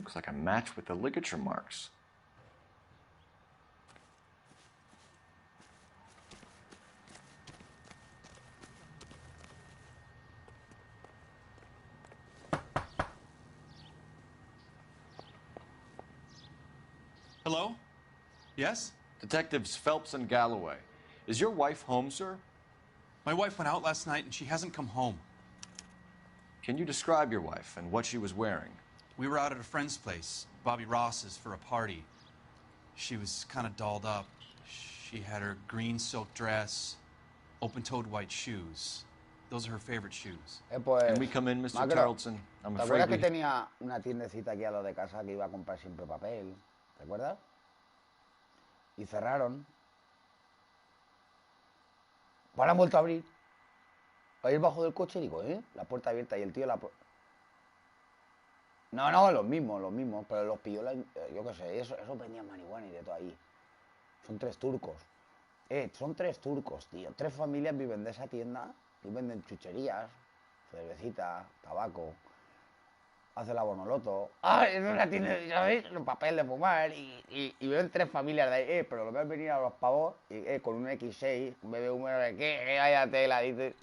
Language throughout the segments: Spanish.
Looks like a match with the ligature marks. Hello? Yes? Detectives Phelps and Galloway. Is your wife home, sir? My wife went out last night and she hasn't come home. Can you describe your wife and what she was wearing? We were out at a friend's place, Bobby Ross's, for a party. She was kind of dolled up. She had her green silk dress, open-toed white shoes. Those are her favorite shoes. Pues, Can we come in, Mr. Macro, Tarleton? I'm ¿te afraid acuerdas que we... tenía una tiendecita aquí a lo de casa que iba a comprar siempre papel? ¿Te acuerdas? Y cerraron. Pues la han vuelto a abrir. A ir bajo del coche y digo, la puerta abierta y el tío la... No, los mismos, pero los pilló, yo qué sé, eso vendían marihuana y de todo ahí. Son 3 turcos. Son 3 turcos, tío. 3 familias viven de esa tienda y venden chucherías, cervecita, tabaco, hace la bonoloto. ¡Ah! Es una tienda, ¿sabéis? Los papel de fumar y viven 3 familias de ahí, pero lo ves venir a los pavos y, con un X6, un BB1 de qué, vaya tela, dice.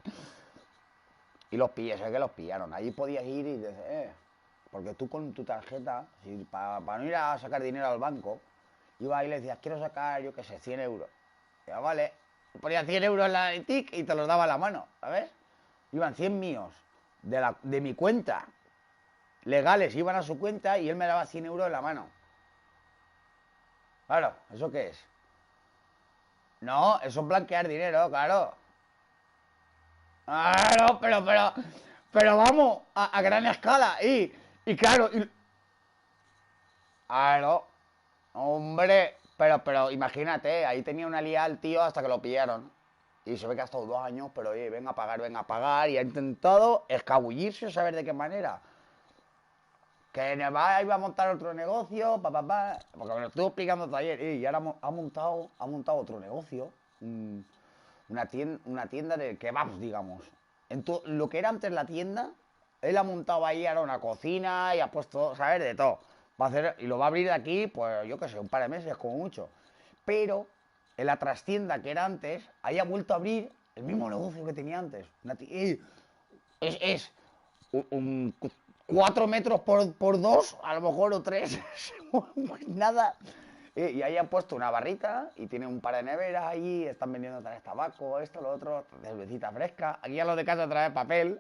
Y los pillé, sé que los pillaron. Allí podías ir y dices, porque tú con tu tarjeta, si, para no ir a sacar dinero al banco, iba y le decías, quiero sacar, yo qué sé, 100 euros. Y yo, vale, ponía 100 euros en la TIC y te los daba a la mano, ¿sabes? Iban 100 míos de mi cuenta, legales, iban a su cuenta y él me daba 100 euros en la mano. Claro, ¿eso qué es? No, eso es blanquear dinero, claro. Claro, pero vamos, a gran escala. Y claro, claro, hombre, pero imagínate, ahí tenía una liada el tío hasta que lo pillaron. Y se ve que ha estado 2 años, pero oye, venga a pagar, y ha intentado escabullirse, saber de qué manera. Que iba a montar otro negocio, porque me lo estuve explicando ayer, y ahora ha montado otro negocio, una tienda de kebabs, digamos. Lo que era antes la tienda, él ha montado ahí ahora una cocina y ha puesto, ¿sabes? De todo. Va a hacer, y lo va a abrir de aquí, pues yo qué sé, un par de meses como mucho. Pero en la trastienda que era antes, ahí ha vuelto a abrir el mismo negocio que tenía antes. Es 4 metros por 2, a lo mejor, o 3. Nada. Y ahí han puesto una barrita y tienen un par de neveras allí, están vendiendo otra vez tabaco, esto, lo otro, cervecita fresca. Aquí a los de casa trae papel.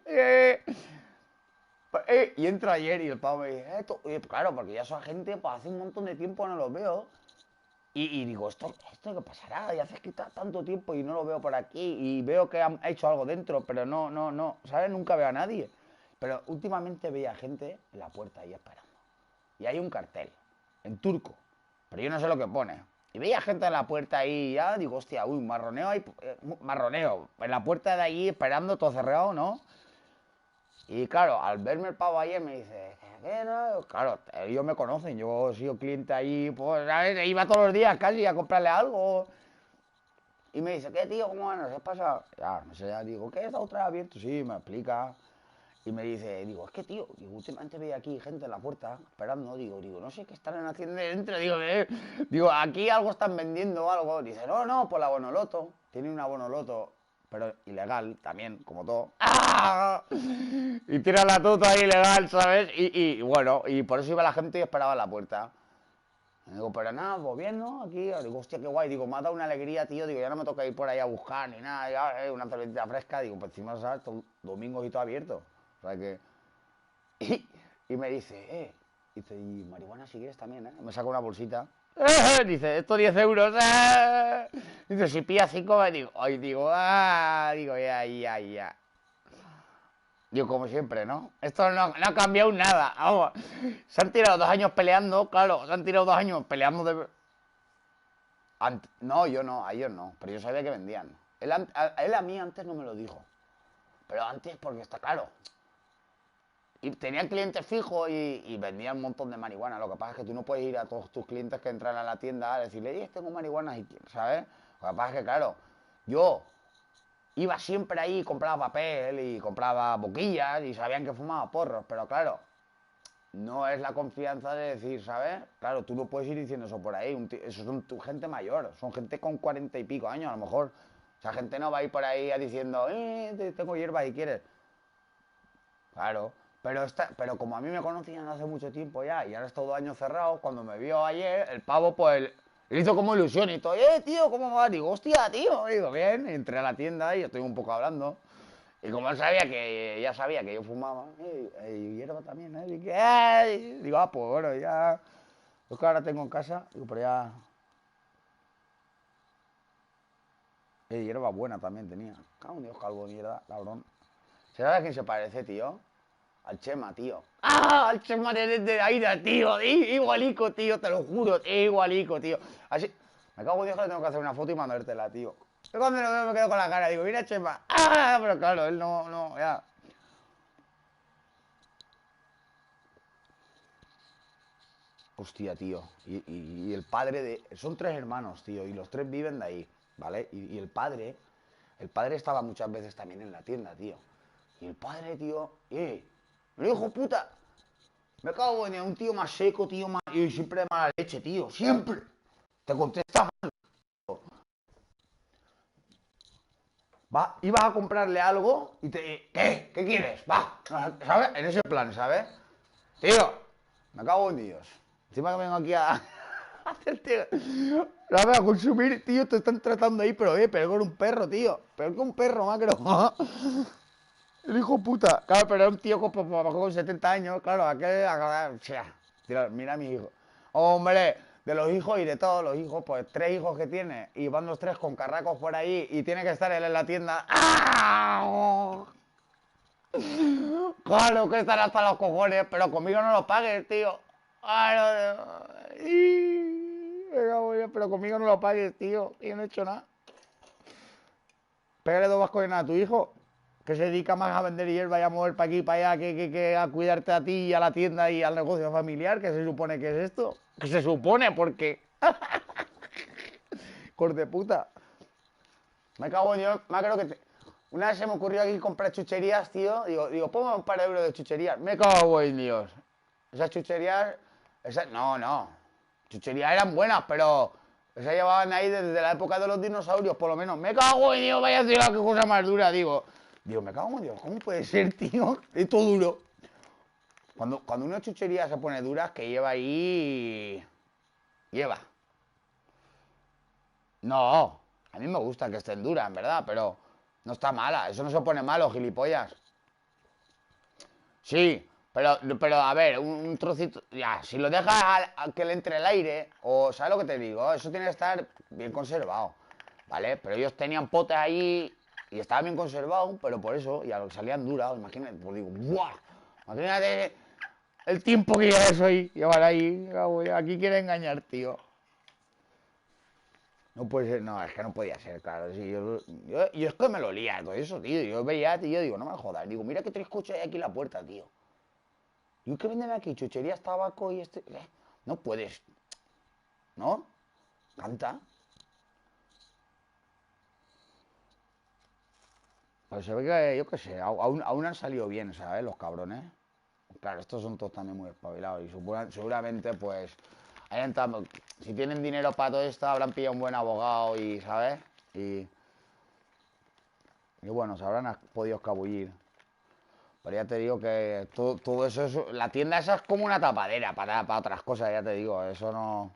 Y entro ayer y el pavo me dice, claro, porque ya esa gente, pues hace un montón de tiempo no los veo. Y digo, ¿esto qué pasará? Y hace que está tanto tiempo y no lo veo por aquí. Y veo que han hecho algo dentro, pero no, ¿sabes? Nunca veo a nadie. Pero últimamente veía gente en la puerta ahí esperando. Y hay un cartel, en turco, pero yo no sé lo que pone. Y veía gente en la puerta ahí y ya digo, hostia, marroneo ahí, marroneo. En la puerta de ahí esperando, todo cerrado, ¿no? Y claro, al verme el pavo ayer me dice, ¿qué no? Claro, ellos me conocen, yo he sido cliente ahí, pues, ¿sabes? Iba todos los días casi a comprarle algo. Y me dice, ¿qué, tío? ¿Cómo van? ¿Qué pasa? Ya, no sé, ya digo, ¿qué? ¿Está otra vez abierto? Sí, me explica. Y me dice, digo, es que, tío, digo, últimamente veía aquí gente en la puerta esperando, digo, no sé qué están haciendo dentro, digo, aquí algo están vendiendo o algo. Dice, no, pues la Bonoloto, tiene una Bonoloto, pero ilegal también, como todo. ¡Ah! Y tira la tuta ilegal, ¿sabes? Y bueno, y por eso iba la gente y esperaba en la puerta. Y digo, pero nada, pues bien, ¿no? Aquí, digo, hostia, qué guay. Digo, me ha dado una alegría, tío. Digo, ya no me toca ir por ahí a buscar ni nada. Ya, una cervecita fresca. Digo, pues encima, ¿sabes? Domingos y todo abierto. O sea que... Y me dice, dice, y marihuana si quieres también, ¿eh? Me saca una bolsita. Dice, esto 10 euros. Dice, si pilla 5, digo, ya. Digo, como siempre, ¿no? Esto no ha cambiado nada. Vamos. Se han tirado 2 años peleando, claro. Se han tirado 2 años peleando de... No, yo no, a ellos no. Pero yo sabía que vendían. Él a mí antes no me lo dijo. Pero antes, porque está claro. Y tenían clientes fijos y vendían un montón de marihuana. Lo que pasa es que tú no puedes ir a todos tus clientes que entran a la tienda a decirle, tengo marihuana, ¿sabes? Lo que pasa es que, claro, yo iba siempre ahí, compraba papel y compraba boquillas y sabían que fumaba porros, pero claro, no es la confianza de decir, ¿sabes? Claro, tú no puedes ir diciendo eso por ahí. Eso son gente mayor, son gente con 40 y pico años a lo mejor. O sea, gente no va a ir por ahí diciendo, tengo hierba si quieres. Claro, pero como a mí me conocían hace mucho tiempo ya y ahora es todo año cerrado, cuando me vio ayer, el pavo pues le hizo como ilusión y todo, tío, ¿cómo va? Digo, hostia, tío, digo, bien, entré a la tienda y estoy un poco hablando. Y como él sabía que, ya sabía que yo fumaba, y hierba también, ¿eh? Digo, pues bueno, ya, lo que ahora tengo en casa, digo, pero ya, hierba buena también tenía. Cago en Dios, calvo de mierda, cabrón. ¿Será a quién se parece, tío? Al Chema, tío. ¡Ah! Al Chema de Aida, tío. Igualico, tío, te lo juro. Igualico, tío. Así. Me cago en Dios que le tengo que hacer una foto y mandártela, tío. Yo cuando lo veo me quedo con la cara. Digo, mira, Chema. ¡Ah! Pero claro, él no, ya. Hostia, tío. Y el padre de... Son 3 hermanos, tío. Y los 3 viven de ahí, ¿vale? Y el padre... El padre estaba muchas veces también en la tienda, tío. Y el padre, tío... ¡Me hijo puta! Me cago en un tío más seco, tío, más... Y siempre de mala leche, tío, siempre. Te contesta mal. Va, ibas a comprarle algo y te... ¿Qué? ¿Qué quieres? Va, ¿sabes? En ese plan, ¿sabes? Tío, me cago en Dios. Encima que vengo aquí a... hacerte... ¿Sabes? A consumir, tío, te están tratando ahí, pero con un perro, tío. Pero con un perro, macro. El hijo puta. Claro, pero era un tío con 70 años, claro, aquel... O sea, mira a mi hijo. Hombre, de los hijos y de todos los hijos, pues 3 hijos que tiene, y van los 3 con carracos por ahí, y tiene que estar él en la tienda. ¡Ah! Claro que estará hasta los cojones, pero conmigo no lo pagues, tío. Claro, pero conmigo no lo pagues, tío. Yo no he hecho nada. Pégale 2 vasconas a tu hijo, que se dedica más a vender hierba y a mover para aquí y para allá que a cuidarte a ti y a la tienda y al negocio familiar, que se supone que es esto. Que se supone, porque... Corte puta. Me cago en Dios, me creo que... Una vez se me ocurrió aquí comprar chucherías, tío. Digo, ponme un par de euros de chucherías. Me cago en Dios. Esas chucherías... No. Chucherías eran buenas, pero... Esas llevaban ahí desde la época de los dinosaurios, por lo menos. Me cago en Dios, vaya tío, qué cosa más dura, digo, me cago en Dios, ¿cómo puede ser, tío? Esto duro. Cuando una chuchería se pone dura, es que lleva ahí... Lleva. No, a mí me gusta que estén duras, en verdad, pero no está mala. Eso no se pone malo, gilipollas. Sí, pero a ver, un trocito... Ya, si lo dejas a que le entre el aire, o ¿sabes lo que te digo? Eso tiene que estar bien conservado, ¿vale? Pero ellos tenían potes ahí y estaban bien conservados, pero por eso, y a lo que salían duras, imagínate, pues digo, ¡buah! Imagínate el tiempo que lleva eso ahí, llevar ahí, aquí quiere engañar, tío. No puede ser, no, es que no podía ser, claro. Sí, yo es que me lo lía todo eso, tío. Yo veía, tío, digo, no me jodas. Digo, mira que 3 coches hay aquí en la puerta, tío. Digo, ¿qué venden aquí? Chucherías, tabaco y este... No puedes. ¿No? Canta. Pues se ve que, yo qué sé, aún han salido bien, ¿sabes? Los cabrones. Claro, estos son todos también muy espabilados. Y seguramente, pues, si tienen dinero para todo esto, habrán pillado un buen abogado y, ¿sabes? Y bueno, se habrán podido escabullir. Pero ya te digo que todo eso es... La tienda esa es como una tapadera para otras cosas, ya te digo. Eso no...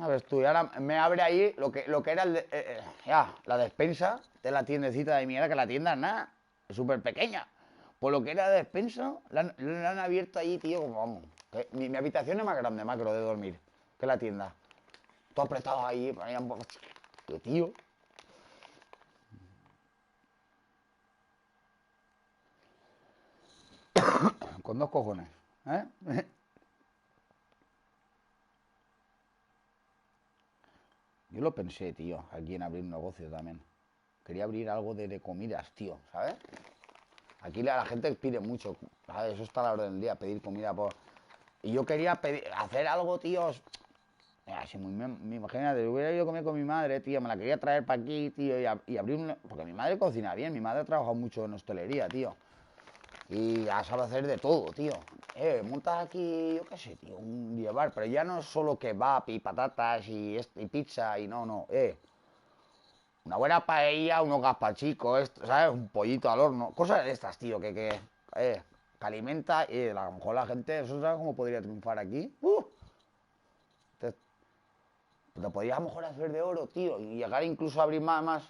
A ver tú, y ahora me abre ahí lo que era la despensa de la tiendecita de mierda, que la tienda es nada, es súper pequeña. Por lo que era de despensa, la han abierto ahí, tío, como vamos. Mi habitación es más grande, macro, de dormir, que la tienda. Todo apretado ahí, ponían... Tío. Con 2 cojones, ¿eh? Yo lo pensé, tío, aquí en abrir un negocio también. Quería abrir algo de comidas, tío, ¿sabes? Aquí la gente pide mucho, ¿sabes? Eso está a la orden del día, pedir comida por... Y yo quería hacer algo, tío... Mira, si imagínate, hubiera ido a comer con mi madre, tío, me la quería traer para aquí, tío, y abrir un... Porque mi madre cocina bien, mi madre ha trabajado mucho en hostelería, tío. Y ya sabe hacer de todo, tío. Montas aquí, yo qué sé, tío, un llevar. Pero ya no es solo kebab y patatas y pizza y no. Una buena paella, unos gazpachicos, ¿sabes? Un pollito al horno. Cosas de estas, tío, que alimenta y a lo mejor la gente, ¿eso sabes cómo podría triunfar aquí? Te podrías a lo mejor hacer de oro, tío, y llegar incluso a abrir más.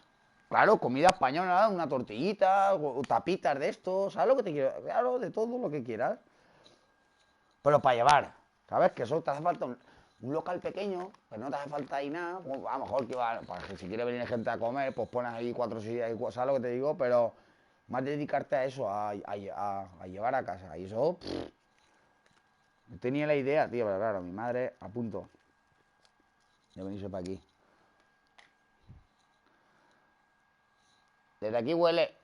Claro, comida española, una tortillita, o tapitas de estos, ¿sabes lo que te quiero? Claro, de todo lo que quieras. Pero para llevar, ¿sabes? Que eso te hace falta un local pequeño, pero no te hace falta ahí nada. Pues a lo mejor que va, pues, si quiere venir gente a comer, pues pones ahí 4 sillas, ¿sabes lo que te digo? Pero más dedicarte a eso, a llevar a casa. Y eso, no tenía la idea, tío, pero claro, mi madre, a punto de venirse para aquí. Desde aquí huele.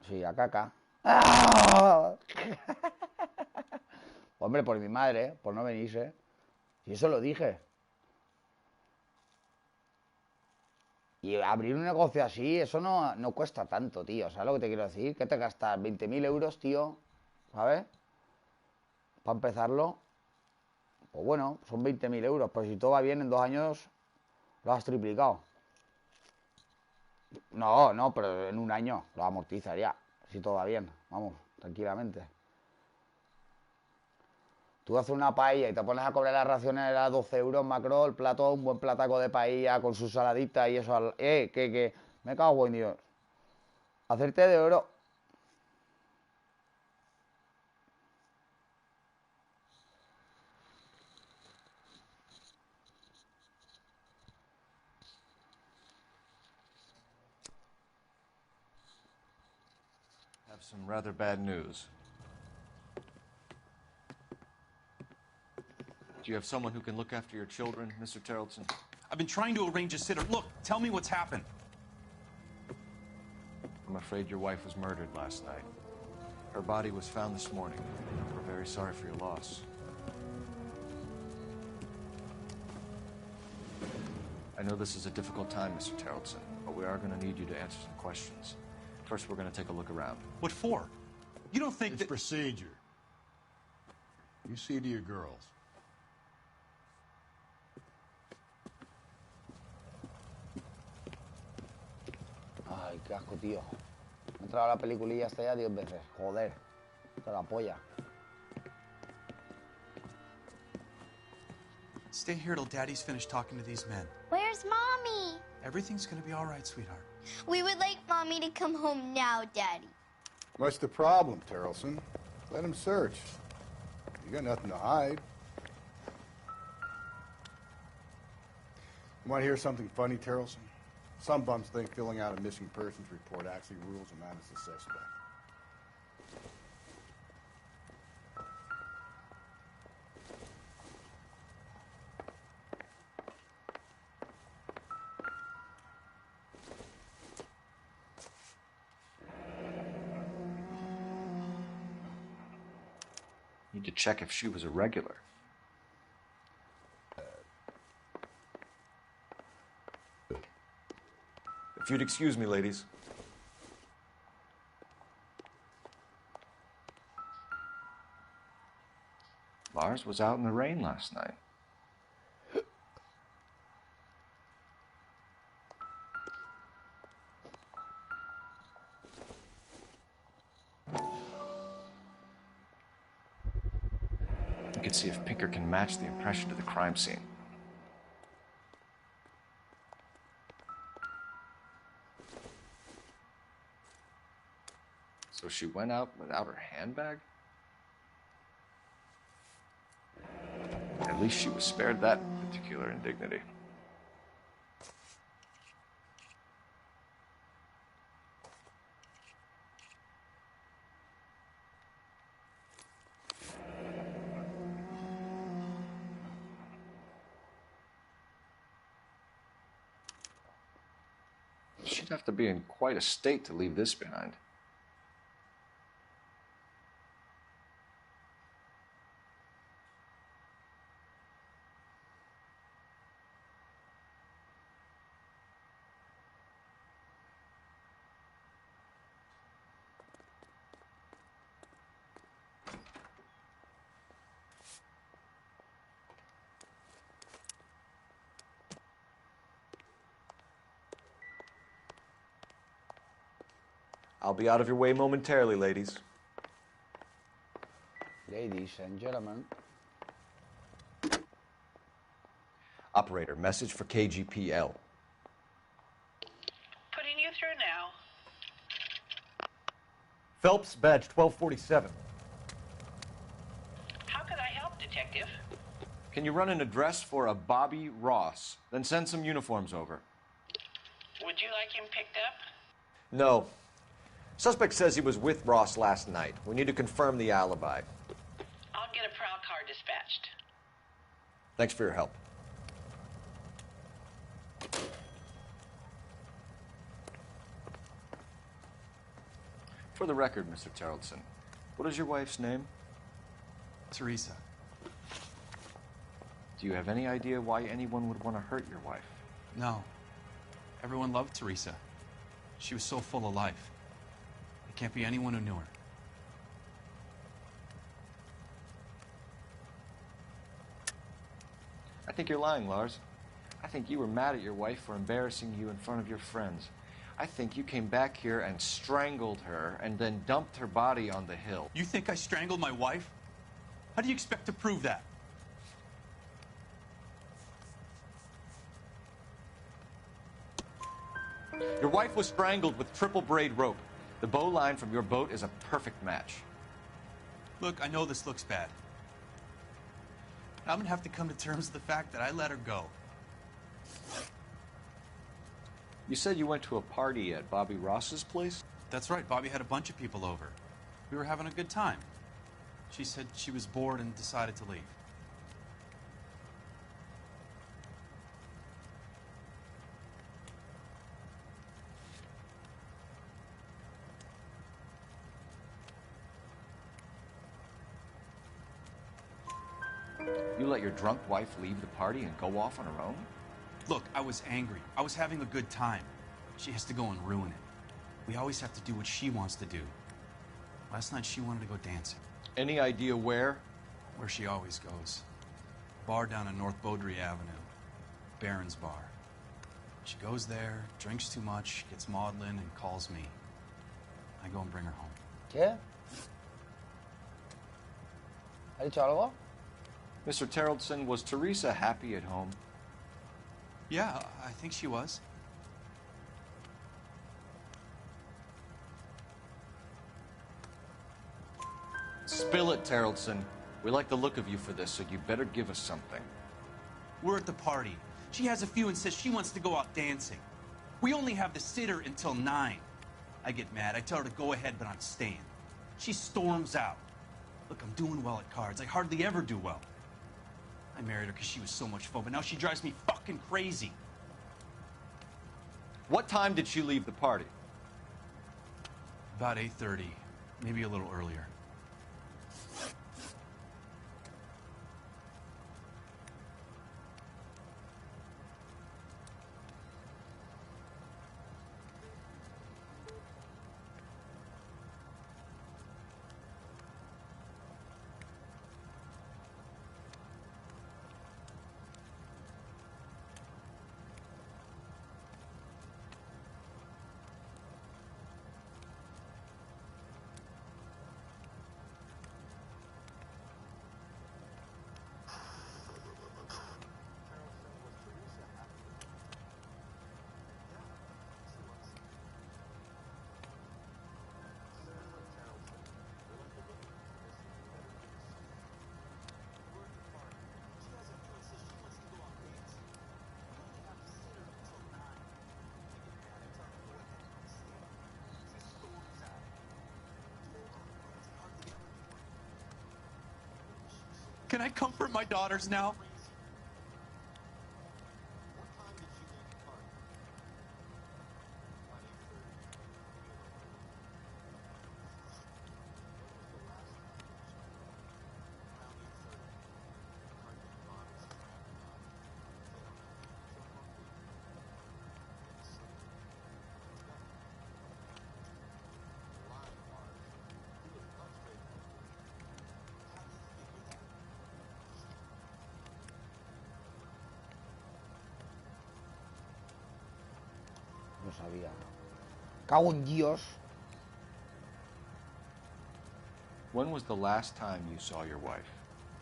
Sí, a caca. ¡Ah! Hombre, por mi madre, por no venirse. Si eso lo dije. Y abrir un negocio así, eso no cuesta tanto, tío. ¿Sabes lo que te quiero decir? ¿Qué te gastas? 20.000 euros, tío. ¿Sabes? Para empezarlo. Pues bueno, son 20.000 euros. Pero si todo va bien, en 2 años lo has triplicado. No, pero en un año lo amortizaría. Si todo va bien. Vamos, tranquilamente. Tú haces una paella y te pones a cobrar las raciones a 12 euros macro, el plato, un buen plataco de paella con su saladita y eso. Que me cago en Dios. Hacerte de oro. Have some rather bad news. Do you have someone who can look after your children, Mr. Tarleton? I've been trying to arrange a sitter. Look, tell me what's happened. I'm afraid your wife was murdered last night. Her body was found this morning. We're very sorry for your loss. I know this is a difficult time, Mr. Tarleton, but we are going to need you to answer some questions. First, we're going to take a look around. What for? You don't think It's that... procedure. You see to your girls. Ay, qué asco, tío. Me he entrado a la peliculilla hasta ya 10 veces. Joder. Te la polla. Stay here till Daddy's finished talking to these men. Where's Mommy? Everything's gonna be all right, sweetheart. We would like Mommy to come home now, Daddy. What's the problem, Tarleton? Let him search. You got nothing to hide. You want to hear something funny, Tarleton? Some bums think filling out a missing persons report actually rules a man as a suspect. Need to check if she was a regular. If you'd excuse me, ladies. Lars was out in the rain last night. You can see if Pinker can match the impression to the crime scene. So she went out without her handbag? At least she was spared that particular indignity. She'd have to be in quite a state to leave this behind. I'll be out of your way momentarily, ladies. Ladies and gentlemen. Operator, message for KGPL. Putting you through now. Phelps, badge 1247. How could I help, Detective? Can you run an address for a Bobby Ross? Then send some uniforms over. Would you like him picked up? No. Suspect says he was with Ross last night. We need to confirm the alibi. I'll get a prowl car dispatched. Thanks for your help. For the record, Mr. Terrelson, what is your wife's name? Teresa. Do you have any idea why anyone would want to hurt your wife? No. Everyone loved Teresa. She was so full of life. There can't be anyone who knew her. I think you're lying, Lars. I think you were mad at your wife for embarrassing you in front of your friends. I think you came back here and strangled her and then dumped her body on the hill. You think I strangled my wife? How do you expect to prove that? Your wife was strangled with triple braid rope. The bow line from your boat is a perfect match. Look, I know this looks bad. I'm gonna have to come to terms with the fact that I let her go. You said you went to a party at Bobby Ross's place? That's right, Bobby had a bunch of people over. We were having a good time. She said she was bored and decided to leave. You let your drunk wife leave the party and go off on her own? Look, I was angry. I was having a good time. She has to go and ruin it. We always have to do what she wants to do. Last night she wanted to go dancing. Any idea where? Where she always goes. Bar down on North Beaudry Avenue. Baron's Bar. She goes there, drinks too much, gets maudlin, and calls me. I go and bring her home. ¿Qué? ¿Ha dicho algo? Mr. Terrelson, was Teresa happy at home? Yeah, I think she was. Spill it, Terrelson. We like the look of you for this, so you better give us something. We're at the party. She has a few and says she wants to go out dancing. We only have the sitter until 9. I get mad. I tell her to go ahead, but I'm staying. She storms out. Look, I'm doing well at cards. I hardly ever do well. I married her because she was so much fun, but now she drives me fucking crazy. What time did she leave the party? About 8:30, maybe a little earlier. Can I comfort my daughters now? No sabía. Cago en Dios. When was the last time you saw your wife?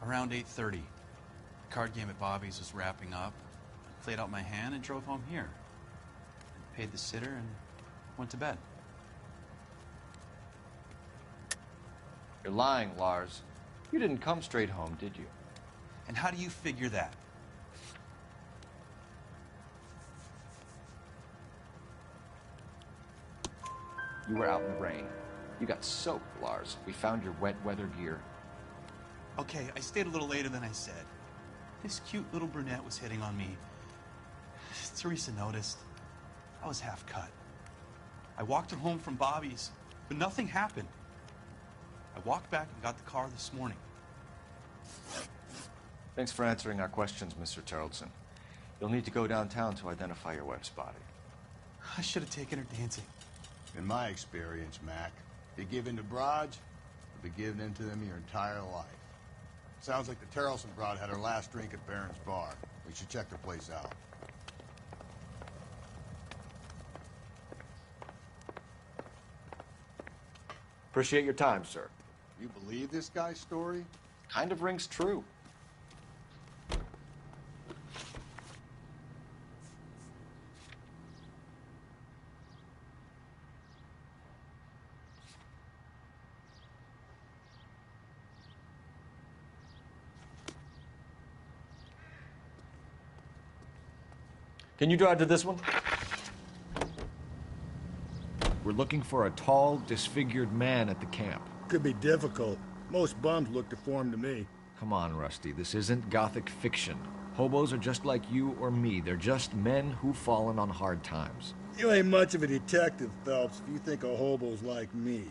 Around 8:30. The card game at Bobby's was wrapping up. I played out my hand and drove home here. Paid the sitter and went to bed. You're lying, Lars. You didn't come straight home, did you? And how do you figure that? You were out in the rain. You got soaked, Lars. We found your wet weather gear. Okay, I stayed a little later than I said. This cute little brunette was hitting on me. Teresa noticed. I was half cut. I walked her home from Bobby's, but nothing happened. I walked back and got the car this morning. Thanks for answering our questions, Mr. Tarleton. You'll need to go downtown to identify your wife's body. I should have taken her dancing. In my experience, Mac, you give in to broads, you'll be giving in to them your entire life. Sounds like the Tarleton broad had her last drink at Barron's Bar. We should check the place out. Appreciate your time, sir. You believe this guy's story? Kind of rings true. Can you drive to this one? We're looking for a tall, disfigured man at the camp. Could be difficult. Most bums look deformed to me. Come on, Rusty. This isn't gothic fiction. Hobos are just like you or me. They're just men who've fallen on hard times. You ain't much of a detective, Phelps, if you think a hobo's like me.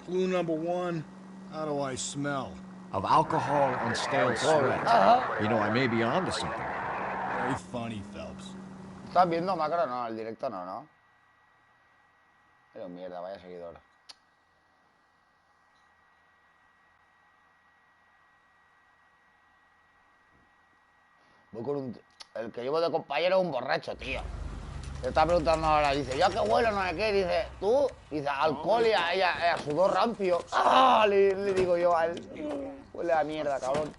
Clue number one, how do I smell? Of alcohol and stale sweat. You know, I may be onto something. Very funny, Phelps. ¿Estás viendo, Macro? No, el directo no, ¿no? Pero mierda, vaya seguidor. Voy con un... El que llevo de compañero es un borracho, tío. Le está preguntando ahora, dice, ya qué bueno, no sé qué, dice, tú, dice, alcohol y a sudor rampio. ¡Ah! Le digo yo a él, huele a mierda, cabrón.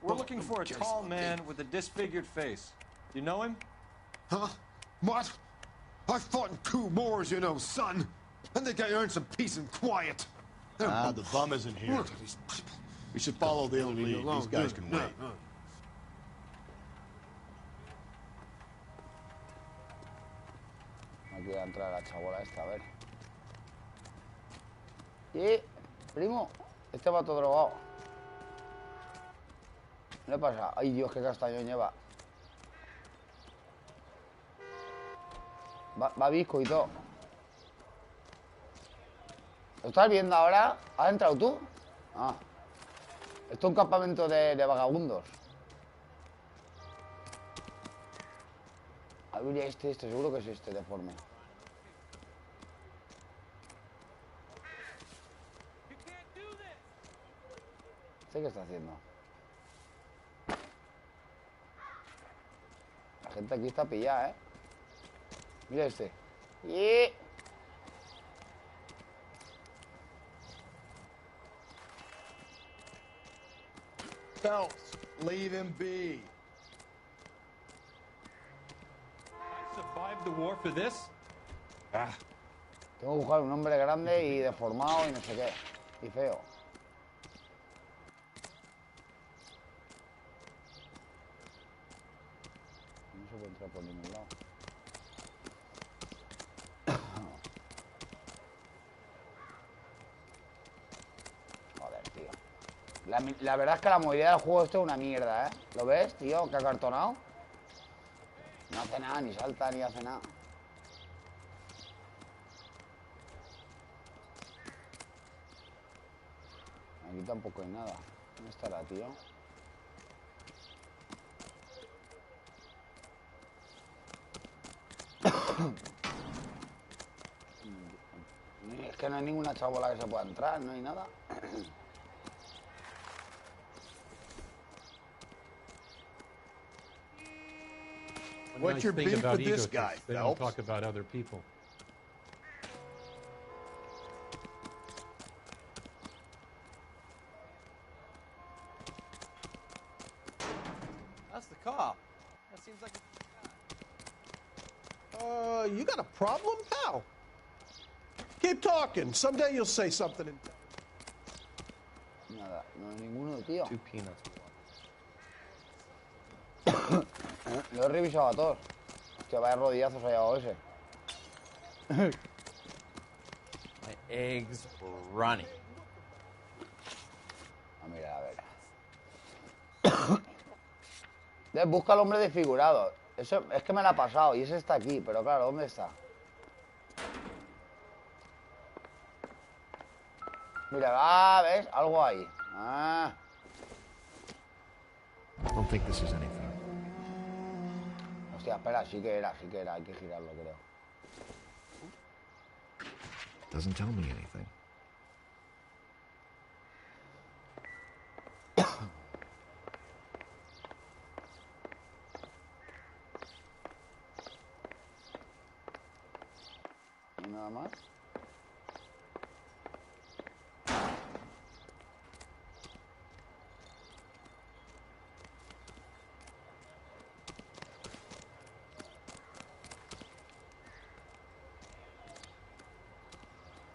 We're looking for a tall man with a disfigured face. You know him? Huh? What? I fought in 2 wars, you know, son. I think I earned some peace and quiet. Ah, the bum isn't here. We should follow the other lead. These guys can wait. Aquí va a entrar la chabola esta, a ver. Y, primo, este va todo drogado. ¿Qué le pasa? Ay, Dios, qué castañón lleva. Va visco y todo. ¿Lo estás viendo ahora? ¿Has entrado tú? Ah. Esto es un campamento de vagabundos. A ver, este, seguro que es este deforme. ¿Este qué está haciendo? La gente aquí está pillada, ¿eh? Mira este. ¡Y! Phelps, leave him be. I survived the war for this? Tengo que buscar un hombre grande y deformado y no sé qué. Y feo. No se puede entrar por ningún lado. Joder, tío. La verdad es que la movilidad del juego esto es una mierda, ¿eh? ¿Lo ves, tío? Que ha cartonado. No hace nada, ni salta, ni hace nada. Aquí tampoco hay nada. ¿Dónde estará, tío? Es que no hay ninguna chabola que se pueda entrar, no hay nada. What's your beef with this guy, They don't Phelps? talk about other people. That's the cop. That seems like You got a problem, pal? Keep talking. Someday you'll say something. Nada, no hay ninguno, tío. 2 peanuts. Lo he revisado a todos. Que vaya rodillazos ha llevado ese. My eggs running. A ver. Busca al hombre desfigurado. Eso es que me la ha pasado y ese está aquí, pero claro, ¿dónde está? Mira, ¿ves? Algo ahí. Ah. Don't think this is anything. Hostia, espera, sí que era. Hay que girarlo, creo. Doesn't tell me anything. ¿Y nada más?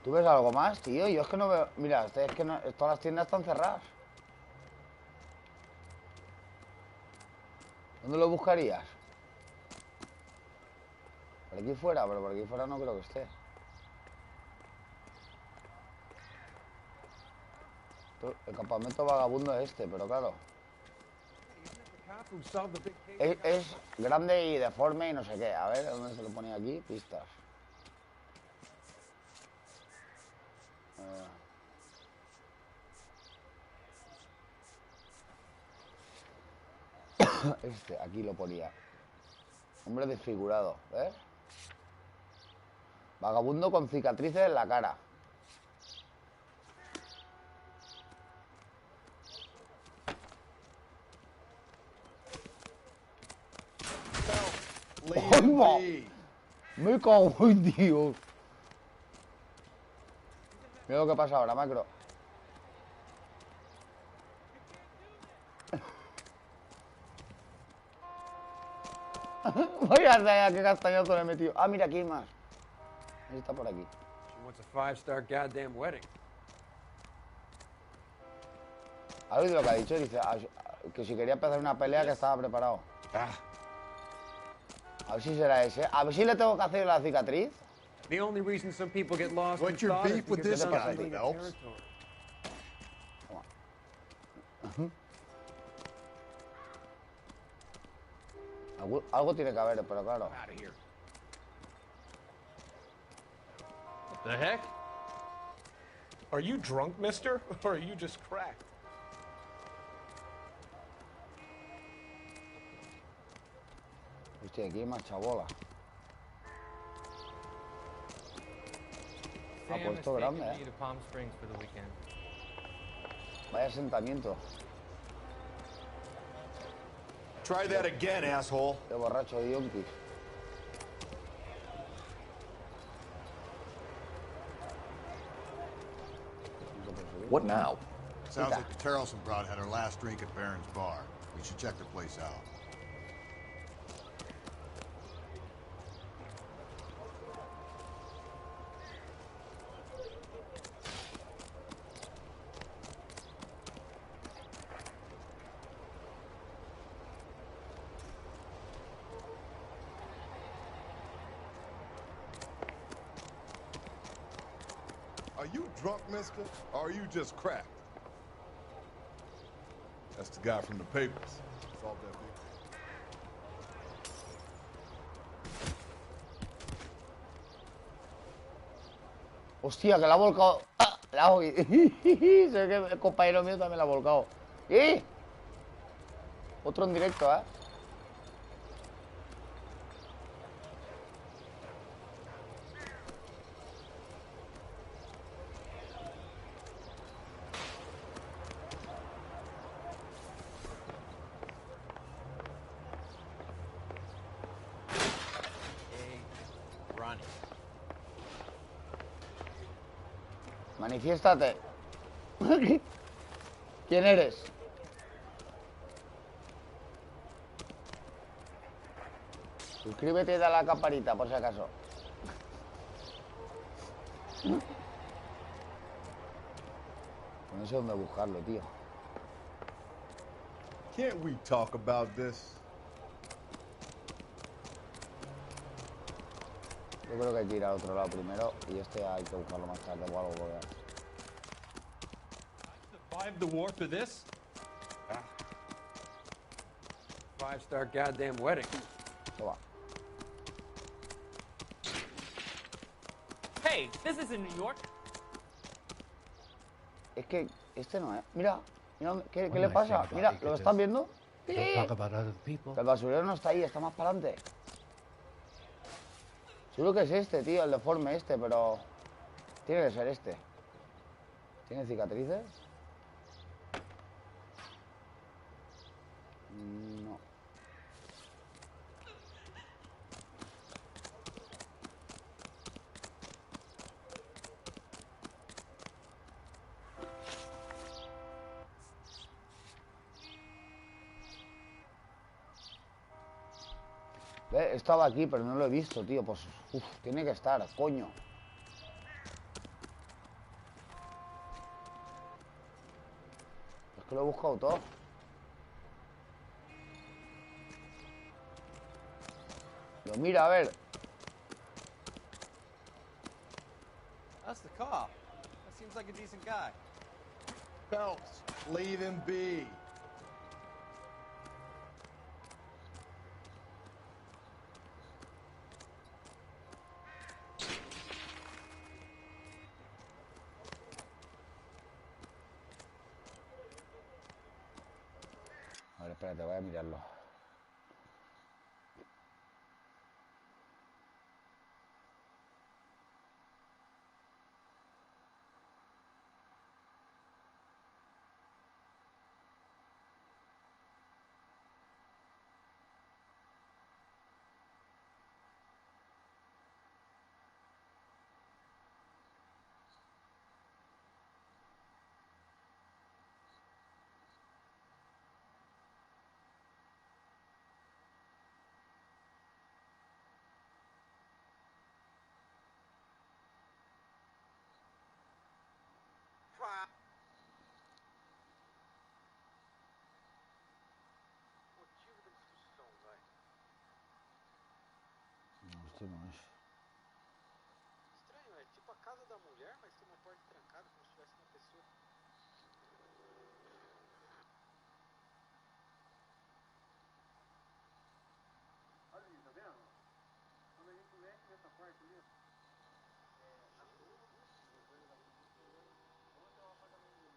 ¿Tú ves algo más, tío? Yo es que no veo... Mira, es que no... todas las tiendas están cerradas. ¿Dónde lo buscarías? Por aquí fuera, pero por aquí fuera no creo que esté. El campamento vagabundo es este, pero claro. Es grande y deforme y no sé qué. A ver, ¿dónde se lo pone aquí? Pistas. Este, aquí lo ponía. Hombre desfigurado, ¿ves? Vagabundo con cicatrices en la cara. ¡Oh, me cago en Dios! Mira lo que pasa ahora, macro. Voy a ver qué castañazo le he metido. Ah, mira, aquí hay más. Está por aquí. She wants a 5-star goddamn wedding. ¿Has oído lo que ha dicho? Dice que si quería empezar una pelea que estaba preparado. A ver si será ese. A ver si le tengo que hacer la cicatriz. The only reason some people get lost What's your beef with this guy, Phelps? Algo tiene que haber, pero claro. What the heck? Are you drunk, mister? Or are you just cracked? Hostia, aquí hay más chabola. Ha puesto grande, me to Palm Springs for the weekend. Vaya asentamiento. Try that again, asshole. Qué borracho de yonkis. What now? Sounds like the Tarleson broad had her last drink at Barron's bar. We should check the place out. Are you drunk, mister? Or are you just cracked? That's the guy from the papers. Solve that big. Hostia, que la ha volcado. ¡Ah! La ha oído. Se ve que el compañero mío también la ha volcado. ¡Eh! Otro en directo, ¿eh? Manifiéstate. ¿Quién eres? Suscríbete y dale a la campanita, por si acaso. No sé dónde buscarlo, tío. Can't we talk about this? Yo creo que hay que ir al otro lado primero y este hay que buscarlo más tarde o algo. Porque... Survived the war for this? 5-star goddamn wedding. Toma. Hey, this isn't New York. Es que este no es. Mira, mira ¿qué le pasa? Mira, ¿lo están viendo? Sí. El basurero no está ahí, está más para adelante. Seguro que es este, tío, el deforme este, pero... Tiene que ser este. ¿Tiene cicatrices? No. Estaba aquí, pero no lo he visto, tío. Pues, tiene que estar, coño. Es que lo he buscado todo. Lo mira, a ver. That's the cop. That seems like a decent guy. Phelps, leave him be. A ver, espérate, voy a mirarlo. No, este no es. Estranho, é tipo a casa da mulher, mas tem uma porta trancada como se tivesse uma pessoa. Olha ali, tá vendo? Quando a gente mexe nessa parte ali, a luz, onde é o apagamento ali?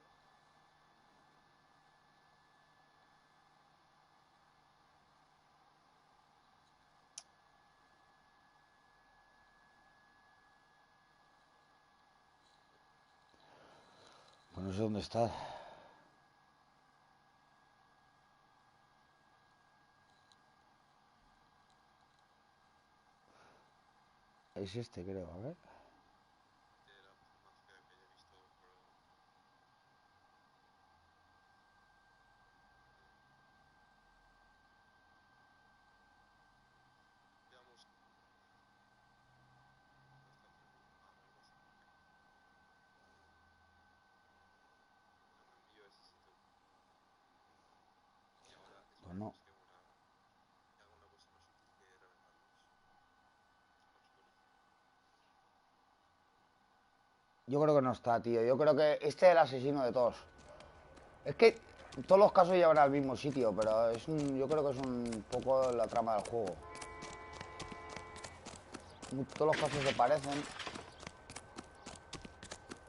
Pues no sé dónde está. Es este, creo, a ver. Pues no. Yo creo que no está, tío. Yo creo que este es el asesino de todos. Es que todos los casos llevan al mismo sitio, pero es yo creo que es un poco la trama del juego. Todos los casos se parecen.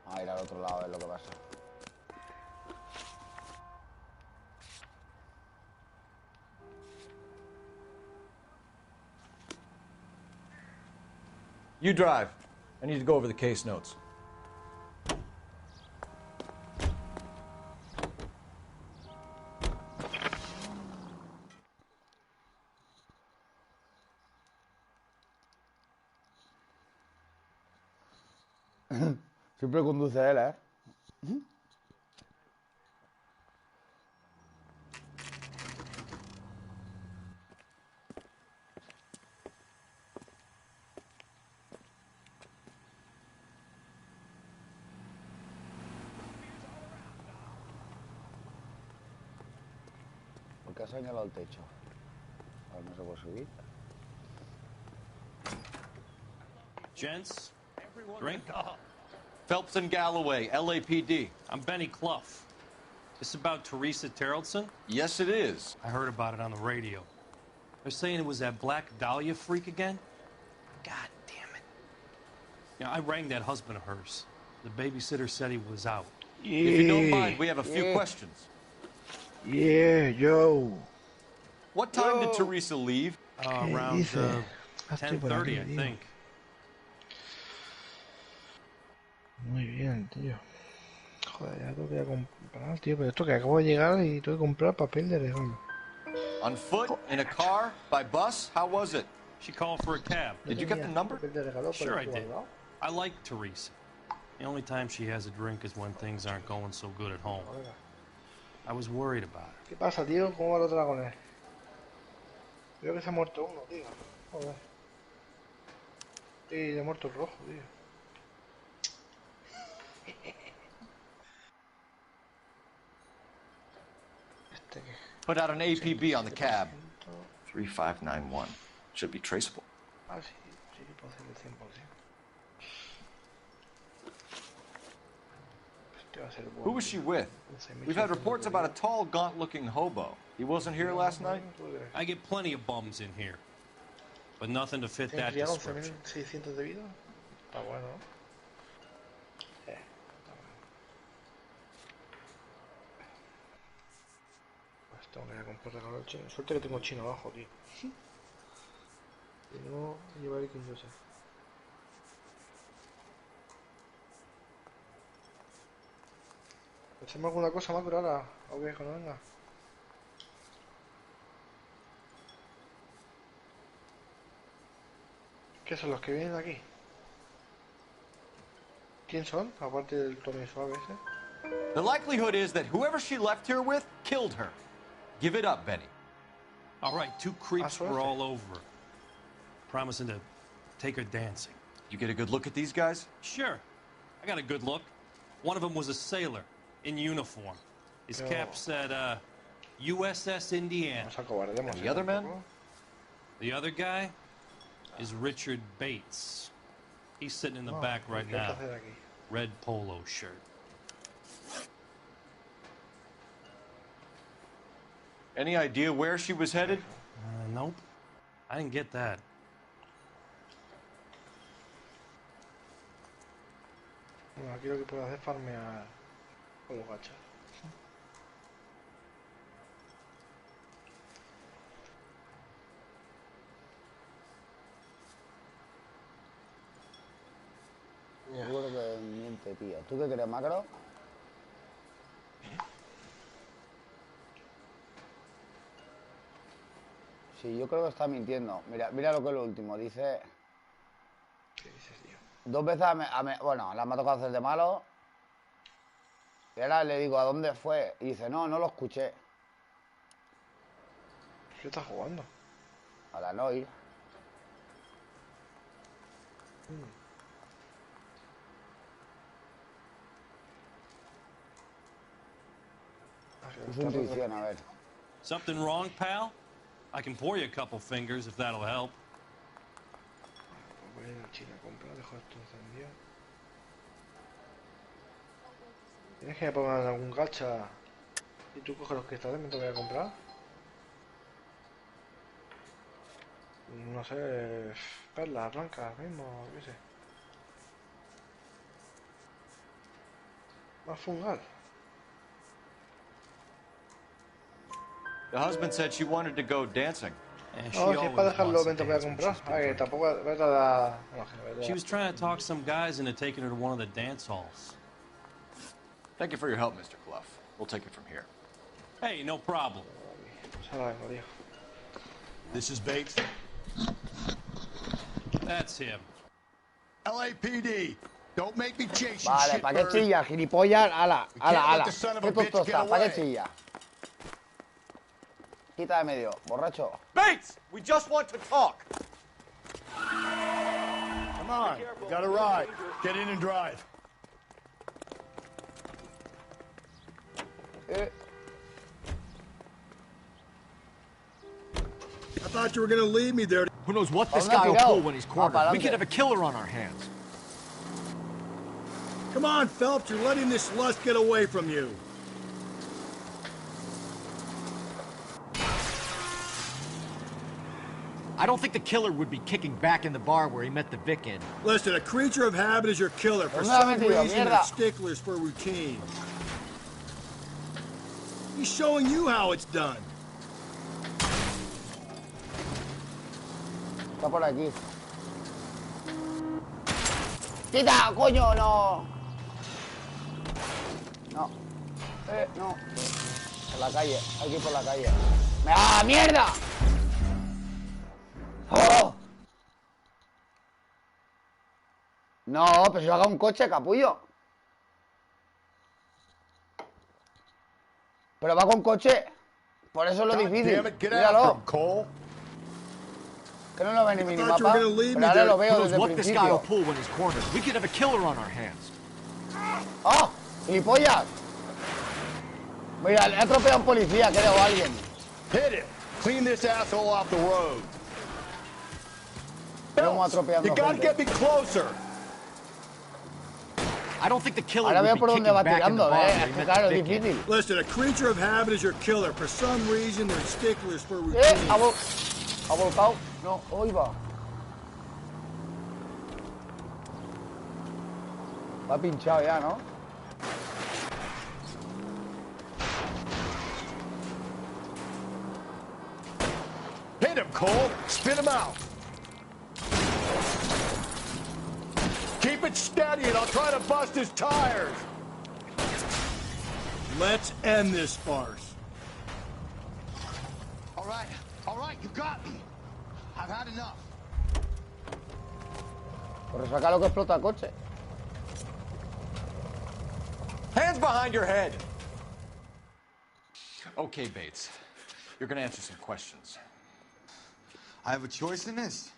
A ir al otro lado a ver lo que pasa. You drive. I need to go over the case notes. Siempre conduce él, ¿eh? que ha señalado el techo. Ahora no se puede subir. Gents, drink. Phelps and Galloway, LAPD. I'm Benny Clough. This about Teresa Terrellson? Yes, it is. I heard about it on the radio. They're saying it was that Black Dahlia freak again? God damn it. You know, I rang that husband of hers. The babysitter said he was out. If you don't mind, we have a few questions. Yeah, yo. What time did Teresa leave? Around 10:30, I think. Muy bien, tío. Joder, ya tengo que ir a comprar, tío. Pero esto que acabo de llegar y tengo que comprar papel de regalo. On foot, in a car, by bus? How was it? She called for a cab. Did you get the number? Sure I did. I like Teresa. The only time she has a drink is when things aren't going so good at home. I was worried about her. ¿Qué pasa, tío? ¿Cómo va los dragones? Creo que se ha muerto uno, tío. Joder. Sí, se ha muerto el rojo, tío. Put out an APB on the cab. 3591. Should be traceable. Ah, sí, sí, puedo hacer el 100%. Este va a ser bueno. Who was she with? We've had reports about a tall, gaunt-looking hobo. He wasn't here last night? I get plenty of bums in here, but nothing to fit that description. 11.600 de vida. Está bueno. Tengo que ir a comprar regalo chino. Suerte que tengo chino abajo, tío. Si no, llevaré quien yo sé. ¿Hacemos alguna cosa más por ahora? ¿O qué? Cuando venga. ¿Qué son los que vienen aquí? ¿Quién son? Aparte del Tommy suave ese. The likelihood is that whoever she left here with killed her. Give it up, Benny. All right, two creeps were all over, promising to take her dancing. You get a good look at these guys? Sure. I got a good look. One of them was a sailor in uniform. His cap said, USS Indiana. And the other man? The other guy is Richard Bates. He's sitting in the back right now. Red polo shirt. Any idea where she was headed? Nope. I didn't get that. Bueno, aquí lo que puedo hacer es farmear con los gachas. Seguro que miente, tío. ¿Tú qué crees, Macro? Sí, yo creo que está mintiendo. Mira, mira lo que es lo último. Dice... ¿Qué dices, tío? 2 veces bueno, la me ha tocado hacer de malo. Y ahora le digo, ¿a dónde fue? Y dice, no, no lo escuché. ¿Qué estás jugando? A la no ir. Es intuición, a ver. Something wrong, pal? I can pour you a couple fingers if that'll help. Voy a ir a China a comprar, dejo esto encendido. Tienes que poner algún gacha y tú coges los cristales mientras voy a comprar. No sé, perlas blancas mismo, qué sé. Más fungal. The husband said she wanted to go dancing. No, si es para dejarlo mientras voy a comprar. Ay, tampoco voy a tardar. She was trying to talk some guys into taking her to one of the dance halls. Thank you for your help, Mr. Clough. We'll take it from here. Hey, no problem. This is Bates. That's him. LAPD. Don't make me chase you, Vale, ¿para qué chilla, gilipollas? Ala, ala, ala. ¿Qué tonto está? ¿Para qué chilla? Quita de medio, borracho. Bates! We just want to talk! Come on, we got a ride. Get in and drive. thought you were gonna leave me there. Who knows what this ¿A dónde guy ha will tirado? pull when he's Ah, cornered. para We could adelante. have a killer on our hands. Come on, Phelps, you're letting this lust get away from you. I don't think the killer would be kicking back in the bar where he met the Vic in. Listen, a creature of habit is your killer. For ¿Dónde la ha some metido? reason, Mierda. they're sticklers for routine. He's showing you how it's done. Está por aquí. ¡Quita, coño! ¡No! No. No. Por la calle. Hay que ir por la calle. ¡Ah, mierda! ¡Oh! No, pero si haga un coche, capullo. Pero va con coche. Por eso es lo difícil. Damn it, get Míralo. after him, Cole. Que no lo ve ni I thought you were minimapa. gonna leave me Pero ahora there. lo Who veo knows desde el what this guy will principio. pull when he's cornered. We could have a killer on our hands. ¡Oh! ¡Gilipollas! Mira, le ha atropellado a un policía, creo, o alguien. Hit him. Clean this asshole off the road. Vamos atropellando You gotta gente. get me closer. I don't think the killer Ahora would veo be por kicking dónde va back in the tirando, bar where Es he que met claro, the es Vic in. difícil. Listen, a creature of habit is your killer. For some reason, they're sticklers for routine. Ha volcado. No, hoy va. Va pinchado ya, ¿no? Hit him, Cole. Spit him out. Keep it steady and I'll try to bust his tires. Let's end this farce. All right, you got me. I've had enough. Por sacar lo que explota el coche. Hands behind your head. Okay, Bates. You're gonna answer some questions. I have a choice in this.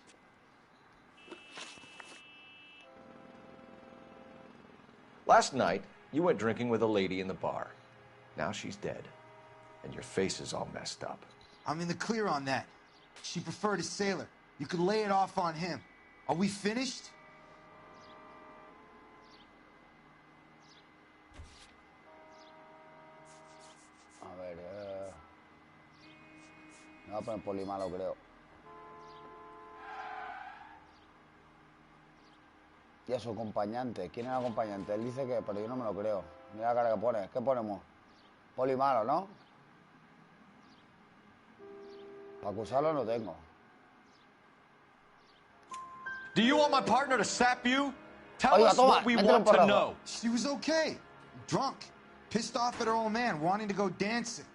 Last night, you went drinking with a lady in the bar. Now she's dead. And your face is all messed up. I'm in the clear on that. She preferred a sailor. You could lay it off on him. Are we finished? A ver, me voy a poner polimalo, creo. Y a su acompañante. ¿Quién es el acompañante? Él dice que, pero yo no me lo creo. Mira la cara que pone. ¿Qué ponemos? Polimalo, ¿no? Para acusarlo no tengo. Do you want my partner to sap you? Tell Oiga, us toma, what we mételo want por to abajo. know. She was okay. Drunk. Pissed off at her old man, wanting to go dancing.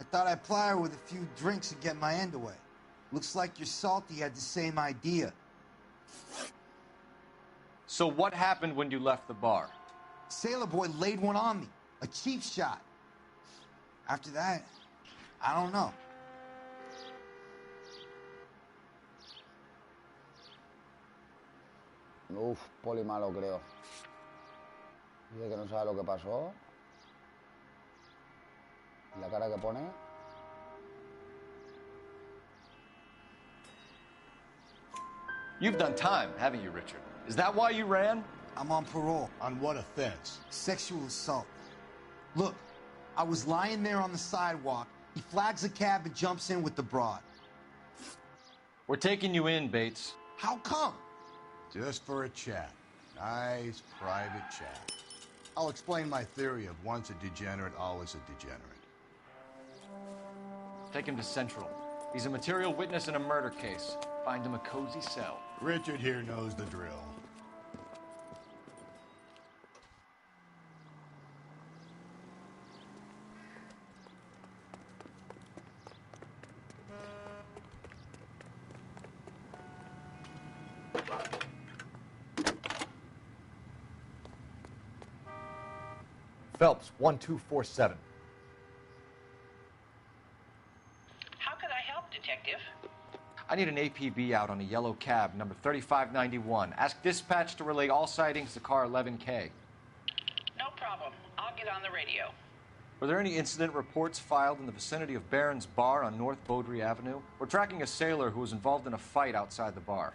I thought I'd ply her with a few drinks and get my end away. Looks like your salty had the same idea. So what happened when you left the bar? Sailor boy laid one on me. A cheap shot. After that, I don't know. Uf, polimalo, creo. Dice que no sabe lo que pasó. La cara que pone. You've done time, haven't you, Richard? Is that why you ran? I'm on parole. On what offense? Sexual assault. Look, I was lying there on the sidewalk. He flags a cab and jumps in with the broad. We're taking you in, Bates. How come? Just for a chat. Nice private chat. I'll explain my theory of once a degenerate, always a degenerate. Take him to Central. He's a material witness in a murder case. Find him a cozy cell. Richard here knows the drill. Phelps, 1247. How could I help, Detective? I need an APB out on a yellow cab, number 3591. Ask dispatch to relay all sightings to car 11K. No problem. I'll get on the radio. Were there any incident reports filed in the vicinity of Barron's Bar on North Beaudry Avenue? We're tracking a sailor who was involved in a fight outside the bar.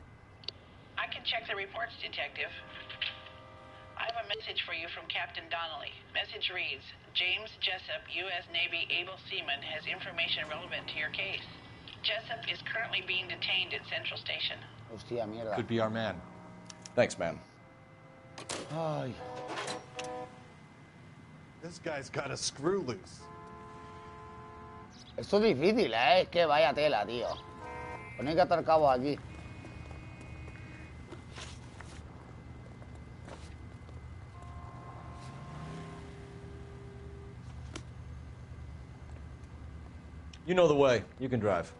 I can check the reports, Detective. I have a message for you from Captain Donnelly. Message reads, James Jessup, U.S. Navy able seaman, has information relevant to your case. Jessup is currently being detained at Central Station. Hostia, mierda. Could be our man. Thanks, man. Ay. This guy's got a screw loose. Esto es difícil, ¿eh? Es que vaya tela, tío. Ponéis que atar cabos aquí. You know the way. You can drive.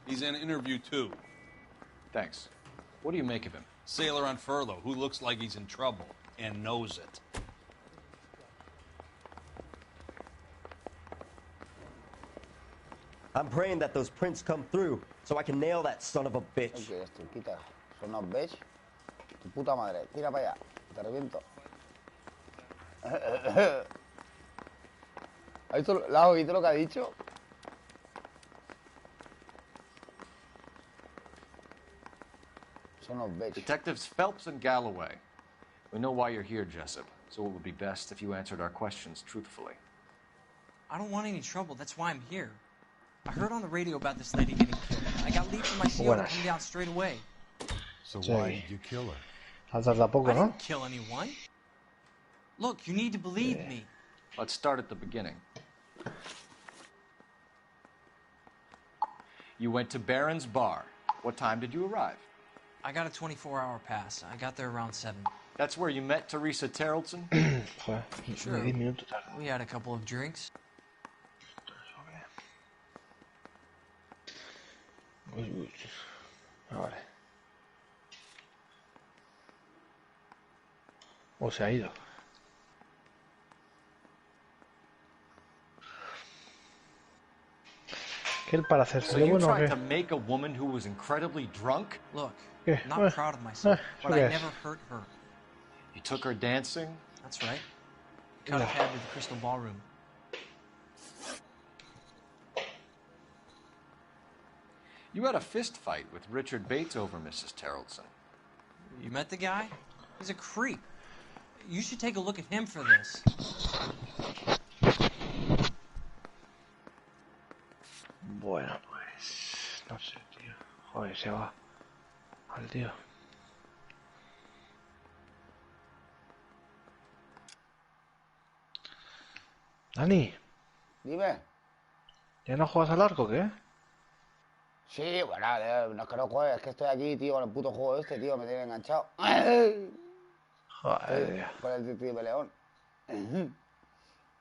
He's in interview 2. Thanks. What do you make of him? Sailor on furlough who looks like he's in trouble and knows it. I'm praying that those prints come through so I can nail that son of a bitch. ¿Qué es esto? Quita. Son unos bitch. Tu puta madre. Tira para allá. Te reviento. ¿Has visto, Lau, ¿viste lo que ha dicho? Son unos bitch. Detectives Phelps and Galloway. We know why you're here, Jessup, so it would be best if you answered our questions truthfully. I don't want any trouble. That's why I'm here. I heard on the radio about this lady getting killed. I got leave from my CO to come down straight away. So why did you kill her? I didn't kill anyone. Look, you need to believe me. Let's start at the beginning. You went to Barron's Bar. What time did you arrive? I got a 24-hour pass. I got there around 7. That's where you met Teresa Terrellson? Sure. We had a couple of drinks. Vale. O se ha ido. ¿Qué él para hacerse So you bueno o tried qué? to make a woman who was incredibly drunk? Look, ¿Qué? I'm not proud of myself, but I ¿eso qué es? never hurt her. You took her dancing? That's right. Cut a cab to the Crystal Ballroom. You had a fist fight with Richard Bates over Mrs. Terrellson. You met the guy? He's a creep. You should take a look at him for this. Bueno, pues... No sé, tío. Joder, se va. Al tío. Dani, Dime. ¿ya no juegas al arco o qué? Sí, bueno, no es que no juegue, es que estoy aquí, tío, con el puto juego este, tío, me tiene enganchado. Joder. Con el triple león.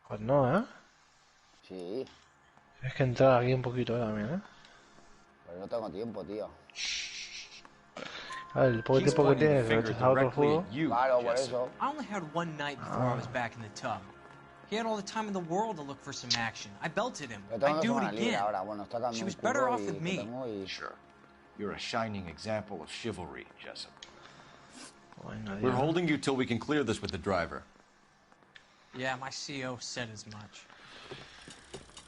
Pues no, ¿eh? Sí, Tienes que entrar aquí un poquito también, ¿eh? pero no tengo tiempo, tío. A ver, el poco tiempo que tienes, que echas a otro juego. Claro, por eso. I only had one night before I was back in the tub. He had all the time in the world to look for some action. I belted him. Pero tengo I'd do it semana libre again. ahora, bueno, está cambiando She was un better curro off y with que me. tengo y... Sure. You're a shining example of chivalry, Jessup. Venga, We're tío. holding you till we can clear this with the driver. Yeah, my CO said as much.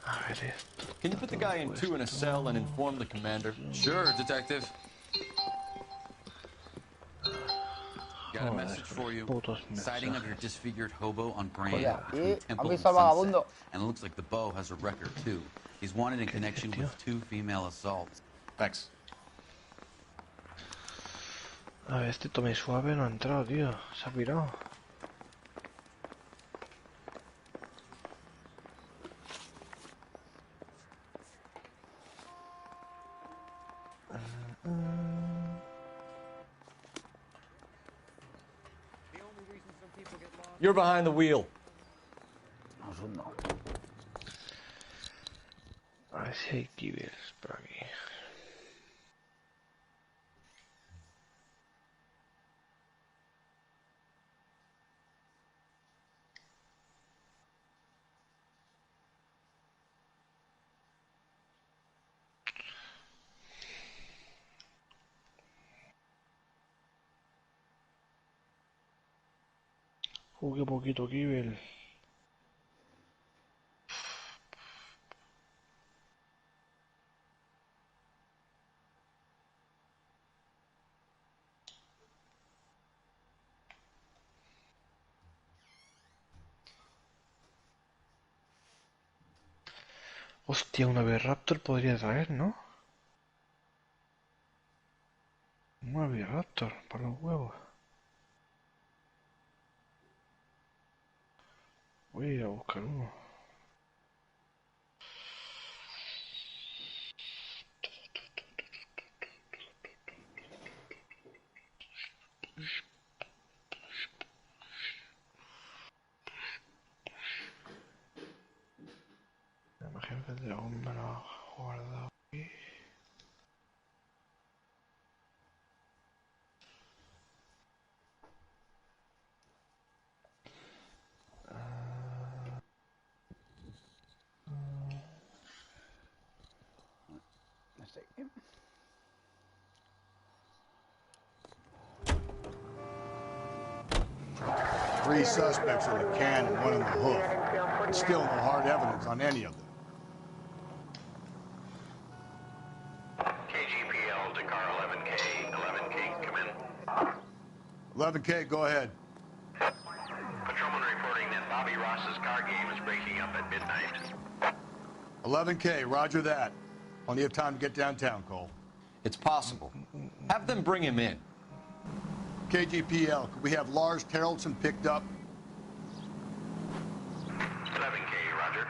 A ver esto. Can you put the guy in 2 in a cell and inform the commander? Sure, Detective. Got a Joder, message for you. putos Sighting of mensajes. your disfigured hobo on Grand Joder, between y Temple han and visto al Sunset. vagabundo. And it looks like the Beau has a record too. He's wanted in connection with 2 female assaults. Thanks. A ver, este tome suave no ha entrado, tío. Se ha pirado. You're behind the wheel. Un segundo. A ver si hay kibbles por aquí. Qué poquito kibble. Hostia, un Raptor podría traer, ¿no? Un Raptor para los huevos. Voy a ir a buscar uno. Me imagino que el dragón me lo ha guardado aquí. Three suspects in the can and one in the hoof. And still no hard evidence on any of them. KGPL to car 11K. 11K, come in. 11K, go ahead. Patrolman reporting that Bobby Ross's car game is breaking up at midnight. 11K, roger that. Plenty of time to get downtown, Cole. It's possible. Have them bring him in. KGPL, could we have Lars Terrelson picked up? 11K, roger.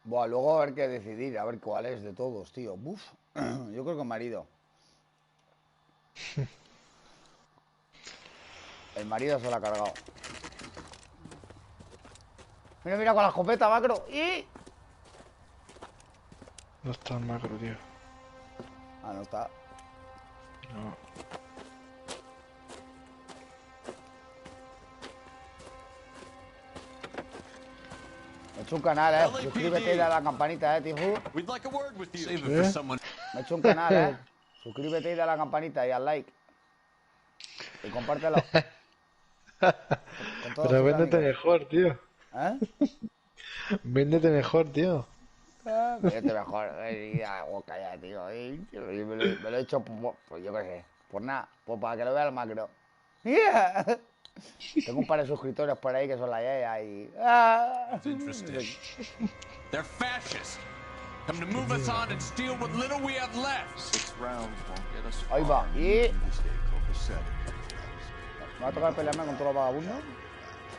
Buah, luego a ver qué decidir, a ver cuál es de todos, tío. Uf, yo creo que marido. El marido se lo ha cargado. Mira, mira con la escopeta, macro. ¡Y! No está el macro, tío. Ah, no está. No. Me he hecho un canal, suscríbete y dale a la campanita, tío. Me he hecho un canal, suscríbete y dale a la campanita y al like. Y compártelo. Con todos Pero tus véndete amigos. mejor, tío. ¿Eh? Véndete mejor, tío. Véndete mejor. Calla, tío. Me lo he hecho, pues yo qué sé. Por nada, pues para que lo vea el macro. Yeah. Tengo un par de suscriptores por ahí que son la yaya y... That's interesting. They're fascists. Come to move us on and steal what little we have left. 6 rounds won't get us far. Ahí va. Y... ¿Me va a tocar pelearme con todos los vagabundos?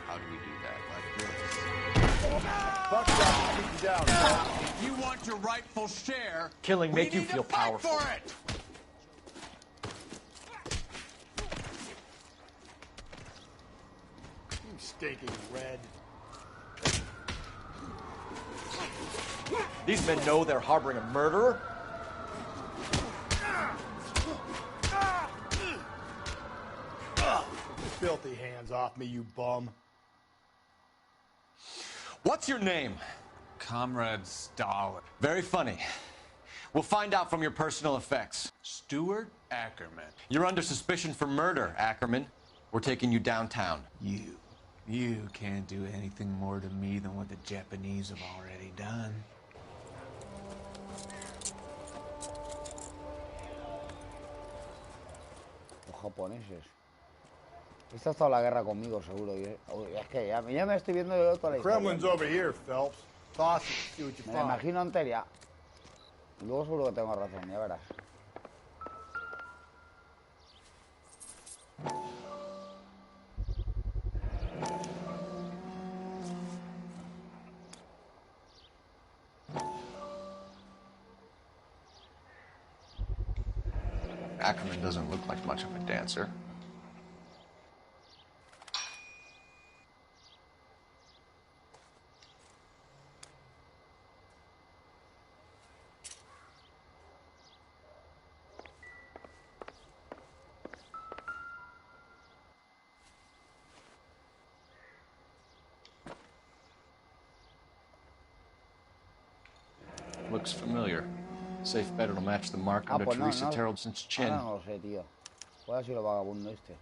How do we do that? Like this. If you want your rightful share, Killing we make you need feel to fight powerful. for it. You stinking red. These men know they're harboring a murderer. Filthy hands off me, you bum. What's your name? Comrade Stalin. Very funny. We'll find out from your personal effects. Stuart Ackerman. You're under suspicion for murder, Ackerman. We're taking you downtown. You can't do anything more to me than what the Japanese have already done. Los japoneses. Esta ha estado la guerra conmigo, seguro. Y es que ya me estoy viendo yo toda la historia. Kremlin's over here, Phelps. Toss it, see what you Me la find. imagino entera. Y luego seguro que tengo razón, ya verás. Ackerman doesn't look like much of a dancer. Looks familiar. Safe bet it'll match the mark under pues Teresa no. Terrelson's chin. Ahora no lo sé, tío. Puede haber sido el vagabundo este.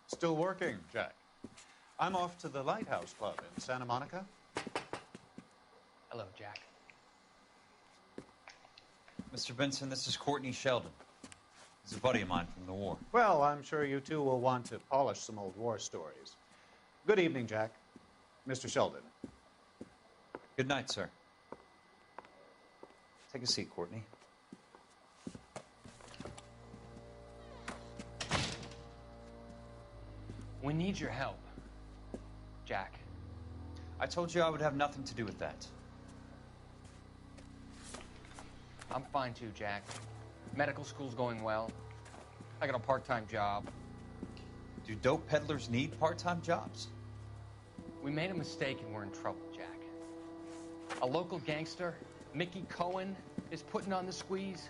Still working, Jack. I'm off to the Lighthouse Club in Santa Monica. Hello, Jack. Mr. Benson, this is Courtney Sheldon. He's a buddy of mine from the war. Well, I'm sure you two will want to polish some old war stories. Good evening, Jack. Mr. Sheldon. Good night, sir. Take a seat, Courtney. We need your help, Jack. I told you I would have nothing to do with that. I'm fine too, Jack. Medical school's going well. I got a part-time job. Do dope peddlers need part-time jobs? We made a mistake and we're in trouble, Jack. A local gangster, Mickey Cohen, is putting on the squeeze.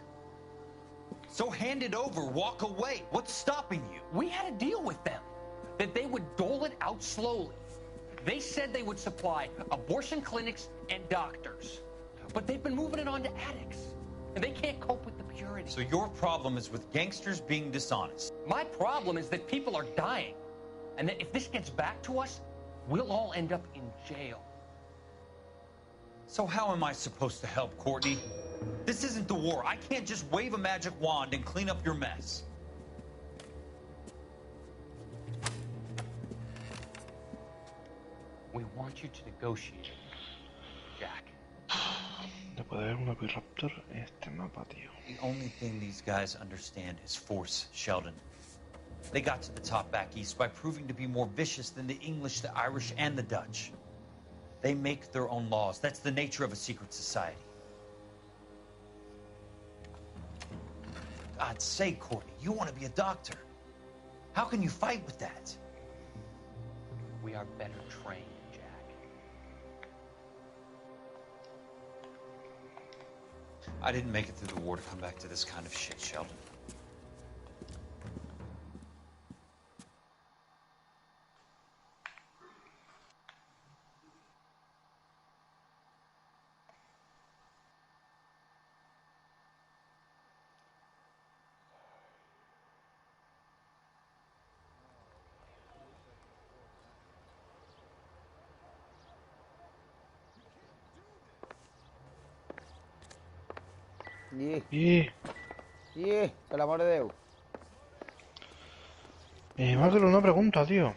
So hand it over, walk away. What's stopping you? We had a deal with them that they would dole it out slowly. They said they would supply abortion clinics and doctors, but they've been moving it on to addicts, and they can't cope with the purity. So your problem is with gangsters being dishonest. My problem is that people are dying, and that if this gets back to us, we'll all end up in jail. So how am I supposed to help, Courtney? This isn't the war. I can't just wave a magic wand and clean up your mess. We want you to negotiate, Jack. Le puede haber un Raptor en este mapa, tío. The only thing these guys understand is force, Sheldon. They got to the top back east by proving to be more vicious than the English, the Irish, and the Dutch. They make their own laws. That's the nature of a secret society. God's sake, Courtney, you want to be a doctor. How can you fight with that? We are better trained, Jack. I didn't make it through the war to come back to this kind of shit, Sheldon. Per l'amor de Déu. Me ha quedado una pregunta, tío.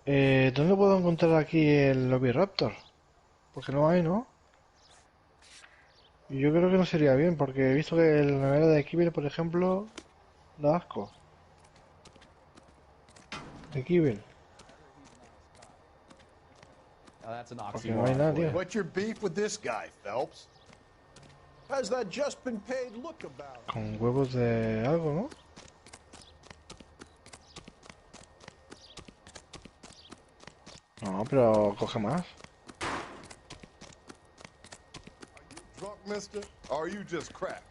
¿Dónde puedo encontrar aquí el Raptor? Porque no hay, ¿no? Y yo creo que no sería bien, porque he visto que la nevera de Kibble, por ejemplo, da asco. De Kibble. Porque no hay nada, tío. What's your beef with this guy, Phelps? Has that just been paid look about? Con huevos de algo, ¿no? No, pero coge más. Drunk, mister? Or are you just cracked?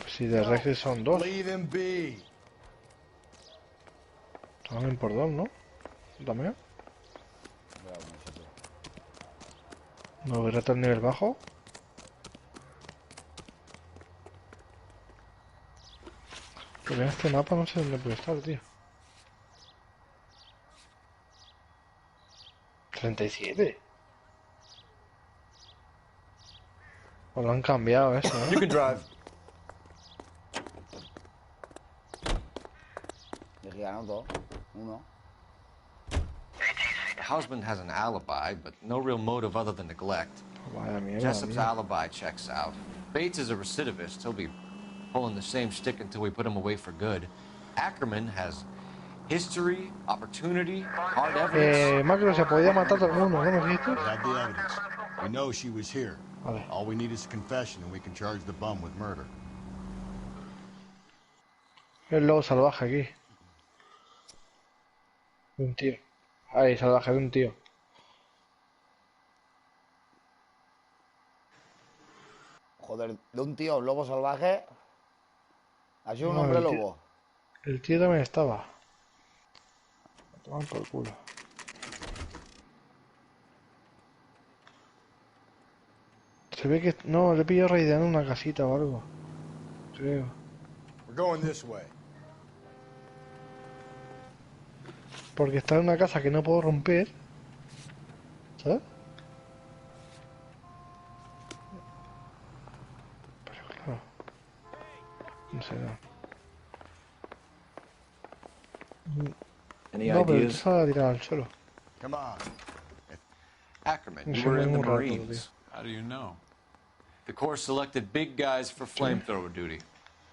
Si de Rex son dos. Leave him be. Salen por dos, ¿no? También. No verá el nivel bajo. Pero en este mapa no sé dónde puede estar, tío. 37. O lo han cambiado eso, ¿eh? You can drive. Dije ganado todo. Uno. husband has an alibi, but no real motive other than neglect. Vaya mierda, Jessup's tío. alibi checks out. Bates is a recidivist. He'll be pulling the same stick until we put him away for good. Ackerman has history, opportunity, hard evidence. Macro, se podía matar a todo el mundo, ¿no me dijiste? We have the evidence. We know she was here. Vale. All we need is a confession and we can charge the bum with murder. El lobo salvaje aquí. De un tío. Ay, salvaje de un tío. Joder, de un tío, un lobo salvaje. Ha sido un No, hombre el tío- lobo. El tío también estaba. A tomar por culo. Se ve que... No, le pillo raideando una casita o algo. Creo. We're going this way. Porque está en una casa que no puedo romper. ¿Sabes? Pero claro. No sé, no. Any No, pero ideas? se va a tirar al suelo. Come on. Ackerman, No you sé, were in the muy raro, Marines. How do you know? The Corps selected big guys for flamethrower duty.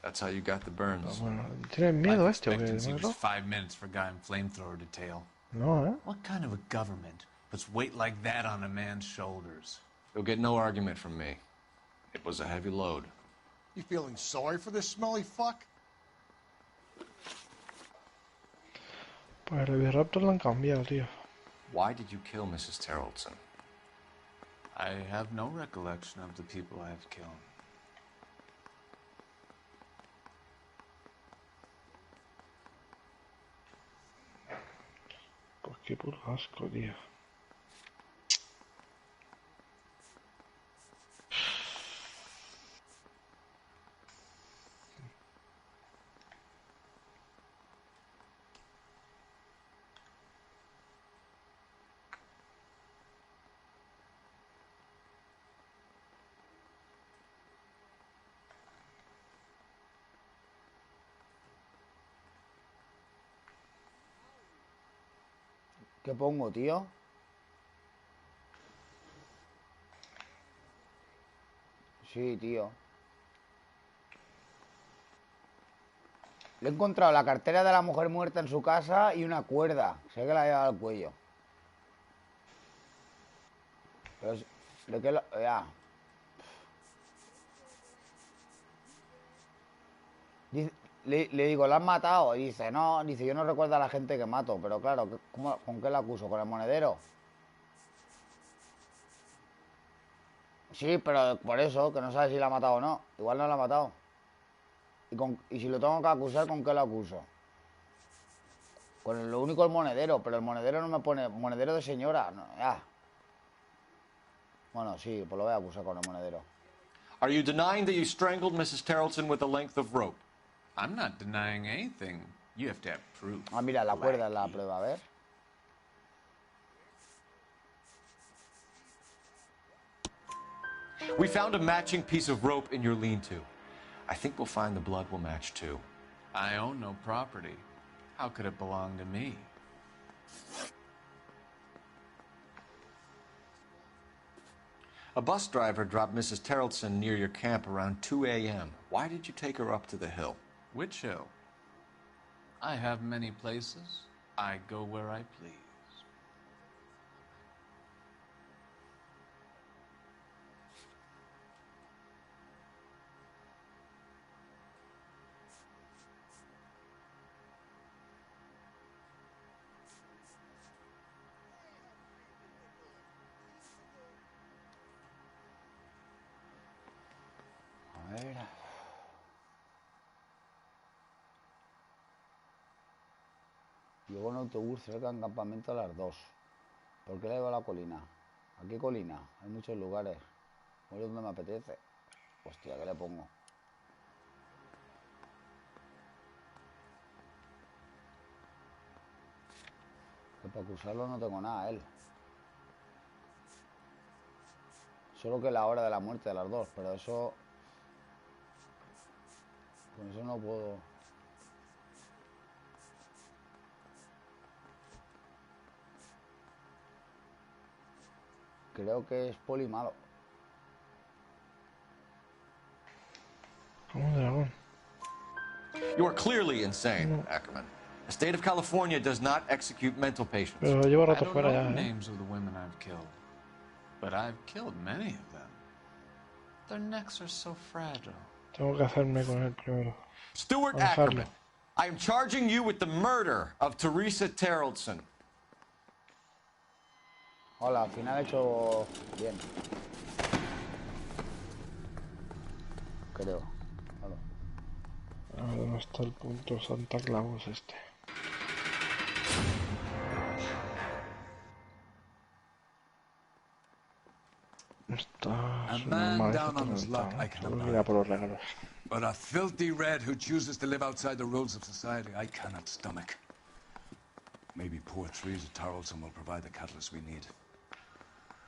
That's how you got the burns. Bueno, ¿tienes miedo a este o qué? Expectancy was ¿No? 5 minutes for a guy in flamethrower detail. No, ¿eh? What kind of a government puts weight like that on a man's shoulders? You'll get no argument from me. It was a heavy load. You feeling sorry for this smelly fuck? Pues el Velociraptor lo han cambiado, tío. Why did you kill Mrs. Terrellson? I have no recollection of the people I have killed. Pues qué puto asco, tío. ¿Qué pongo, tío? Sí, tío. Le he encontrado la cartera de la mujer muerta en su casa y una cuerda. Sé que la ha llevado al cuello. Pero ¿de qué lo...? Ya. Le digo, ¿la has matado? Y dice, no, dice, yo no recuerdo a la gente que mato. Pero claro, ¿con qué la acuso? ¿Con el monedero? Sí, pero por eso, que no sabe si la ha matado o no. Igual no la ha matado. Y si lo tengo que acusar, ¿con qué lo acuso? Con lo único el monedero, pero el monedero no me pone... Monedero de señora, no, ya. Bueno, sí, pues lo voy a acusar con el monedero. Are you denying that you strangled Mrs. Terrellson with a length of rope? I'm not denying anything. You have to have proof. Ah, mira, la cuerda es la prueba, a ver. We found a matching piece of rope in your lean-to. I think we'll find the blood will match too. I own no property. How could it belong to me? A bus driver dropped Mrs. Terrellson near your camp around 2 a.m. Why did you take her up to the hill? Which hill? I have many places. I go where I please. A ver. Llegó un autobús cerca del campamento a las 2. ¿Por qué le llevo a la colina? ¿A qué colina? Hay muchos lugares. Voy donde me apetece. Hostia, ¿qué le pongo? Que para acusarlo no tengo nada, él. Solo que la hora de la muerte de las 2, pero eso... Con eso no puedo... Creo que es poli malo. Como un dragón. You are clearly insane, Ackerman. The state of California does not execute mental patients. Pero llevo I rato don't fuera know ya, the ¿eh? names of the women I've killed, but I've killed many of them. Their necks are so fragile. Tengo que hacerme con él primero. Stuart Ackerman, I am charging you with the murder of Teresa Terrellson. Hola, al final he hecho bien. Creo. Hola. A ver dónde está el punto Santa Claus este. Está A es man normal, down está on his luck, reventado, I ¿no? can Tengo que ir imagine. a por los regalos. But a filthy red who chooses to live outside the rules of society, I cannot stomach. Maybe poor Teresa Tarleton will provide the catalyst we need.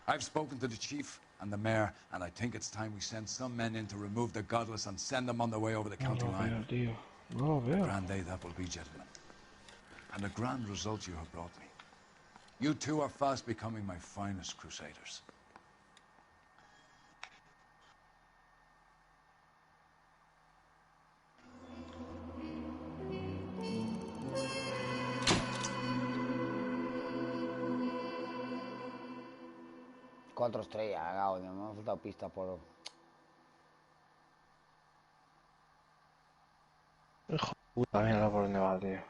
I've spoken to the chief and the mayor, and I think it's time we send some men in to remove the godless and send them on their way over the No county lo line. veo, tío. No lo A veo. grand day that will be, gentlemen. And a grand result you have brought me. You two are fast becoming my finest crusaders. Cuatro estrellas, cagao, me han faltado pistas por... Hijo de puta, mira por dónde va, tío.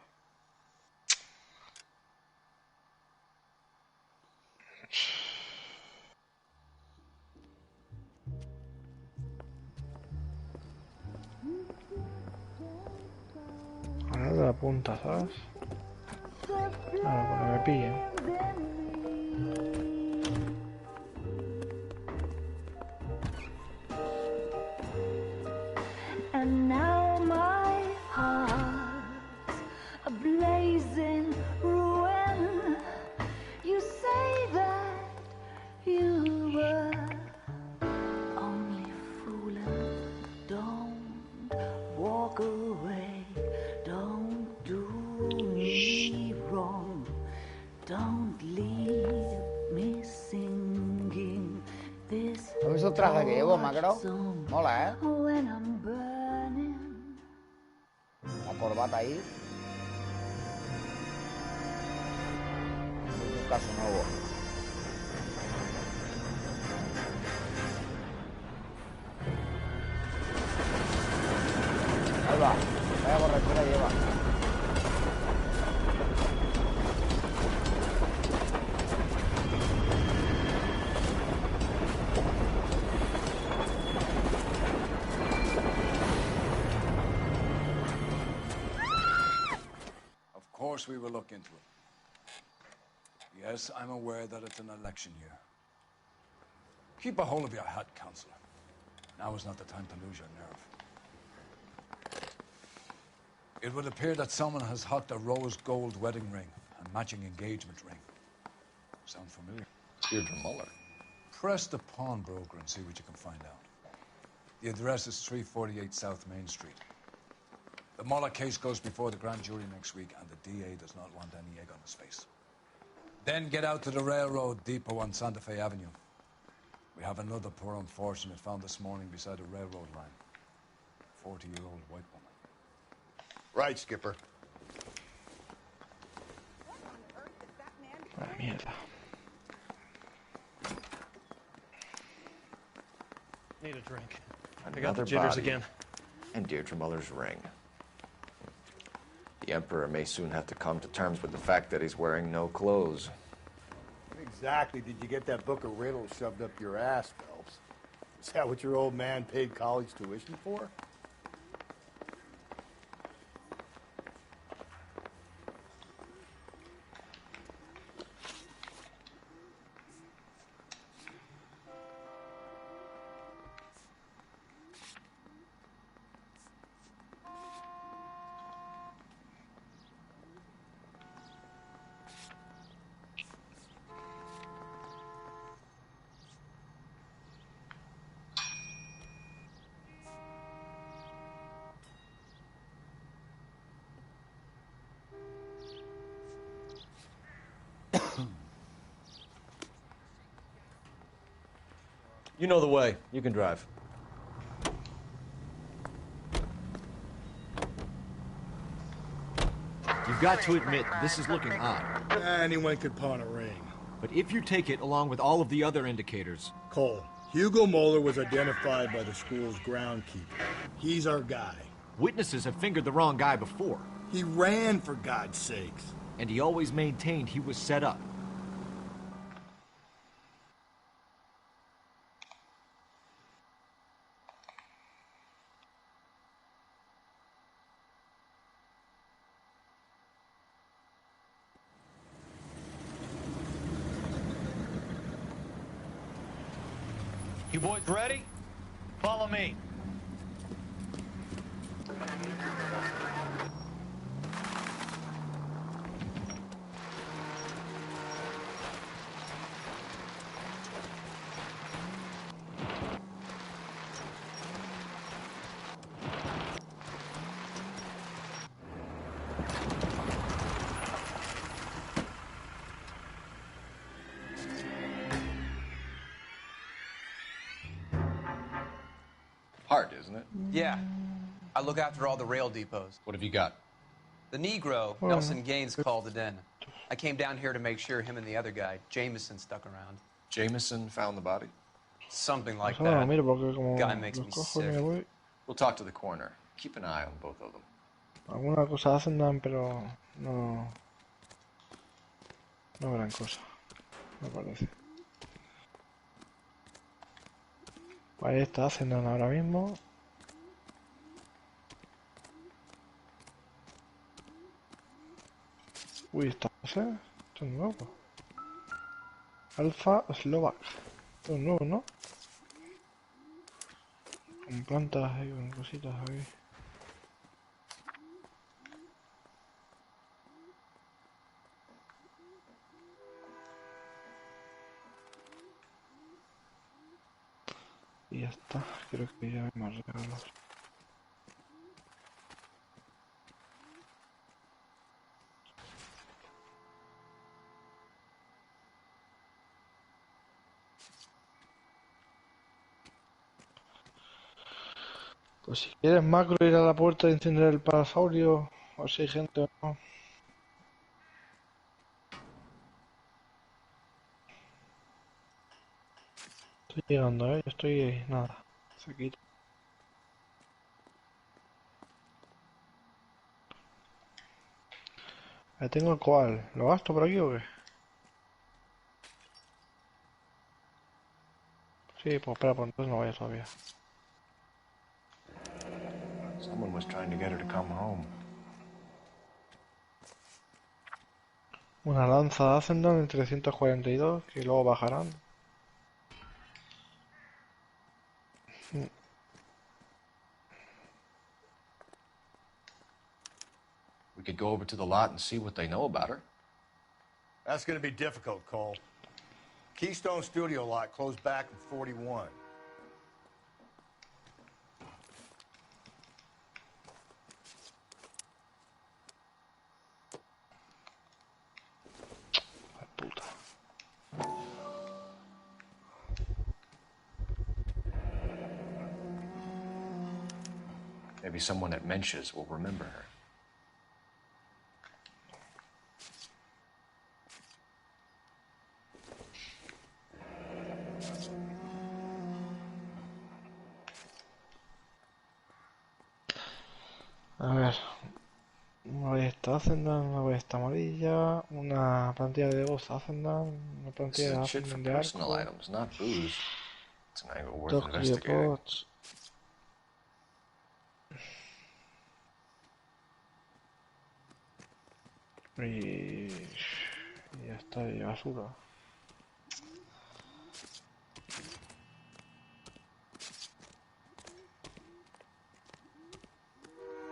Ahora de la punta, ¿sabes? Claro, porque me pillen. And now my heart's a blazing ruin. You say that you were only fooling. Don't walk away. Don't do me wrong. Don't leave me singing this. ¿Has visto el traje que llevo, Macro? Mola, ¿eh? When I'm burning. La corbata ahí. Un caso nuevo. Ahí va. Vaya borrachera lleva. Of course we will look into it. Yes, I'm aware that it's an election year. Keep a hold of your hat, Counselor. Now is not the time to lose your nerve. It would appear that someone has hocked a rose gold wedding ring and matching engagement ring. Sound familiar? Deirdre Muller. Press the pawnbroker and see what you can find out. The address is 348 South Main Street. The Muller case goes before the grand jury next week, and the DA does not want any egg on his face. Then get out to the railroad depot on Santa Fe Avenue. We have another poor unfortunate found this morning beside a railroad line. 40-year-old white woman. Right, Skipper. Ah, mierda. Need a drink. I got Another the jitters body again. and Deirdre Muller's ring. The Emperor may soon have to come to terms with the fact that he's wearing no clothes. Exactly did you get that book of riddles shoved up your ass, Phelps? Is that what your old man paid college tuition for? You know the way. You can drive. You've got to admit, this is looking odd. Anyone could pawn a ring. But if you take it along with all of the other indicators... Cole, Hugo Moeller was identified by the school's groundkeeper. He's our guy. Witnesses have fingered the wrong guy before. He ran, for God's sakes. And he always maintained he was set up. You boys ready? Follow me. Hard, isn't it? Yeah. I look after all the rail depots. What have you got? The Negro, Nelson Gaines, called it in. I came down here to make sure him and the other guy, Jameson, stuck around. Jameson found the body? Something like Ahora, that. mira, porque como Guy makes los me cojo y sick. me voy. We'll talk to the coroner. Keep an eye on both of them. Alguna cosa hacen, Dan, pero no... No gran cosa, me parece. Ahí está, hacen ahora mismo. Uy, está, no sé, esto es nuevo. Alfa Slovak. Esto es nuevo, ¿no? Con plantas y con cositas aquí. Y ya está, creo que ya hay más regalos. Pues si quieres, Macro, ir a la puerta y encender el parasaurio, o si hay gente o no. Estoy llegando, estoy nada, cerquita. Ahí tengo el koal. ¿Lo gasto por aquí o qué? Sí, pues espera, pues entonces no vaya todavía. Someone was trying to get her to come home. Una lanza de Ascendant en 342, que luego bajarán. We could go over to the lot and see what they know about her. That's gonna be difficult, Cole. Keystone Studio lot closed back in 41. Maybe someone at Mensch's will remember her. A ver, una ballesta Ascendant, una ballesta amarilla, una plantilla de voz Ascendant, una This plantilla de is shit for Ascendant de personal arco, items, not booze. It's an angle worth dos investigating. cryopods. Y ya está, y basura.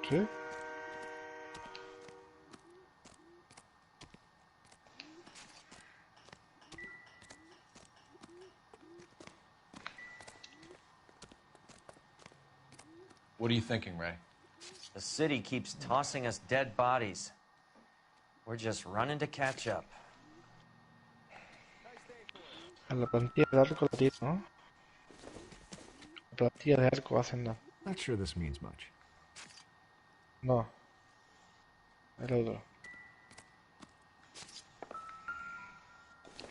¿Sí? What are you thinking, Ray? The city keeps tossing us dead bodies. We're just running to catch up. En la plantilla de arco la tiro, ¿no? Plantilla de arco hacen nada. Not sure this means much. No. El otro.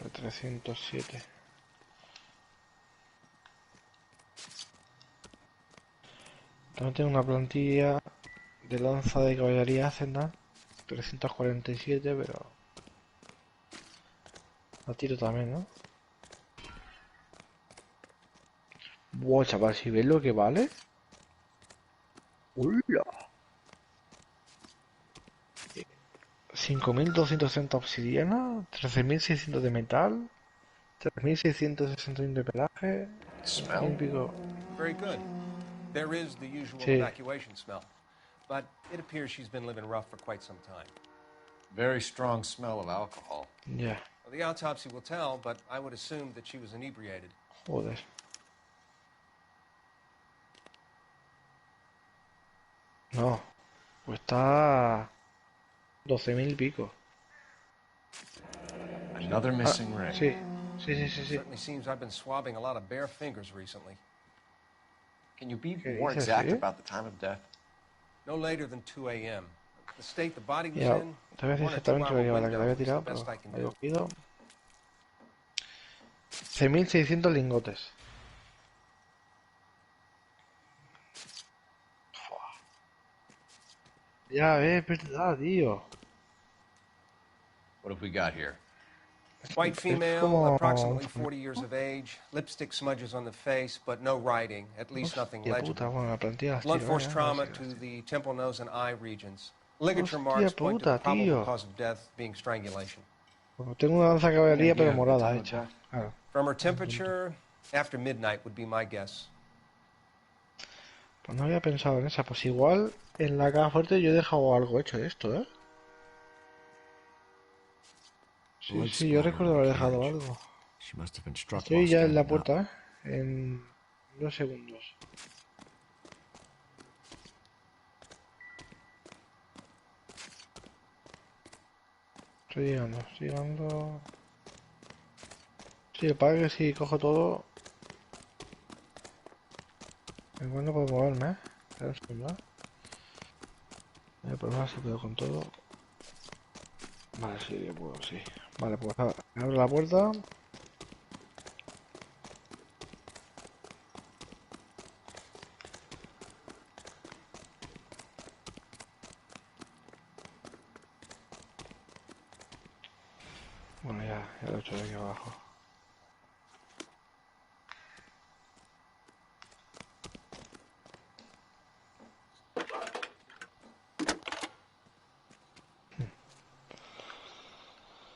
El 307. También tengo una plantilla de lanza de caballería Hacenda 347, pero a tiro también, ¿no? Buah, chaval, si ves lo que vale. ¡Hola! 5.230 obsidiana, 13.600 de metal, 3.661 de pelaje, Smell? y pico. Very good. There is the usual Sí. evacuation smell, but it appears she's been living rough for quite some time. Very strong smell of alcohol. Ya, Well, the autopsy will tell, but I would assume that she was inebriated. joder. No, pues está 12.000 y pico. Another missing ring. Sí, sí. Certainly seems I've been swabbing a lot of bare fingers recently. Can you be ¿Qué more dices, exact sí? about the time of death? No later than 2 a.m. The state the body was Mira, in, te voy a decir 1 or 2 exactamente lo que hour lleva la que la había window is tirado, the pero best I can la he do. cogido. 6.600 lingotes. Ya ves, es verdad, tío. What have we got here? White female, como- approximately 40 years of age, lipstick smudges on the face, but no writing, at least nothing Hostia puta, legible. bueno, la plantilla las Blunt tiro, force a ver trauma si to las- the temple, nose, and eye regions. Ligature Hostia marks point to the puta, probable tío. cause of death being strangulation. Bueno, tengo una lanza de caballería, Any idea pero of the morada time of hecha. death? Claro. From her temperature, after midnight would be my guess. Pues no había pensado en esa. Pues igual en la caja fuerte yo he dejado algo hecho de esto, ¿eh? Sí, Blood sí, yo splatter recuerdo on haber the dejado carriage. algo. She must have been struck Estoy while ya en la standing up. puerta, ¿eh? En 2 segundos. Estoy llegando. Sí, para que si cojo todo. Igual no puedo moverme, ¿eh? Espera un segundo, ¿eh? Voy a probar si puedo con todo. Vale, sí, yo puedo, sí. Vale, pues abro la puerta. Bueno, ya lo he hecho de aquí abajo.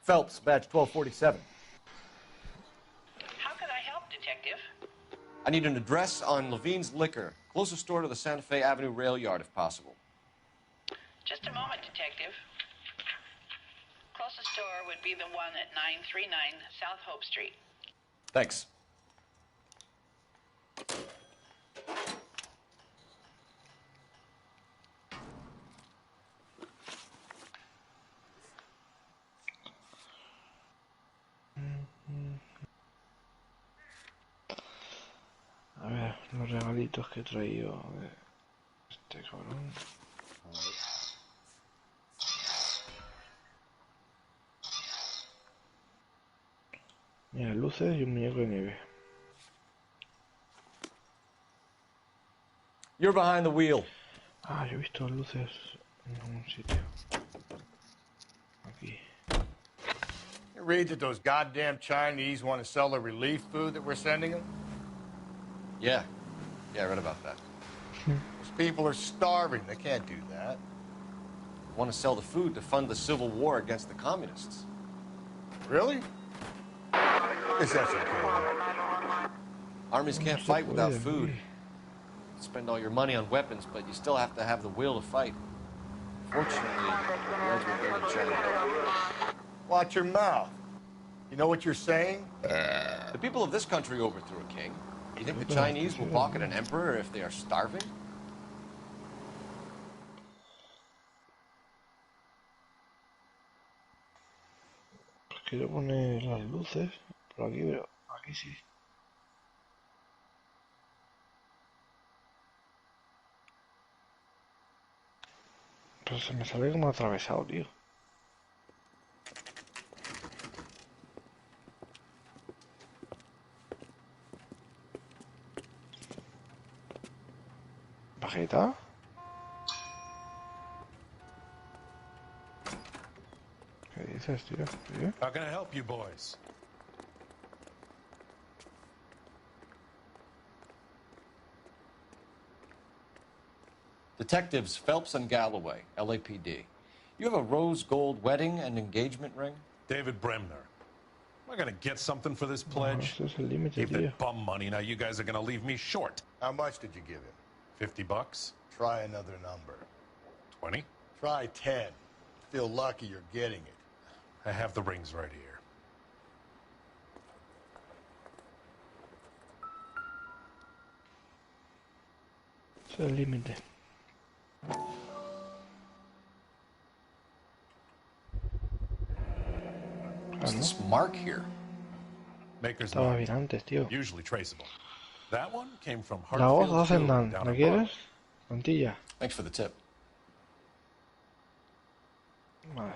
Phelps, badge 1247. How can I help, Detective? I need an address on Levine's Liquor. Closest store to the Santa Fe Avenue rail yard, if possible. Just a moment, Detective. Closest store would be the one at 939 South Hope Street. Thanks. A ver, los regalitos que he traído de este cabrón. Mira, luces y un muñeco de nieve. You're behind the wheel. Ah, yo he visto luces en algún sitio. Aquí. You read that those goddamn Chinese want to sell the relief food that we're sending them? Yeah. Yeah, I read about that. Those people are starving. They can't do that. Want to sell the food to fund the civil war against the communists. Really? Guess that's okay. Armies can't fight without food. Spend all your money on weapons, but you still have to have the will to fight. Fortunately, the odds were good in China. Watch your mouth. You know what you're saying? The people of this country overthrew a king. You think the Chinese will balk at an emperor if they are starving? Quiero poner las luces por aquí, pero aquí sí. Pero se me sale como atravesado, tío. ¿Bajeta? ¿Qué dices, tío? ¿Sí? How can I help you boys? Detectives Phelps and Galloway, LAPD. You have a rose gold wedding and engagement ring? David Bremner. Am I gonna get something for this pledge? Esto es el límite, Keep tío. that bum money. Now you guys are gonna leave me short. How much did you give him? $50? Try another number. 20? Try 10. Feel lucky you're getting it. I have the rings right here. Es el límite. What's this mark here? Maker's Estaba mark. bien antes, tío. Usually traceable. That one came from La voz Hartfield hacen Jewelry dan. down ¿La in quieres? Plantilla. Thanks for the tip. Vale.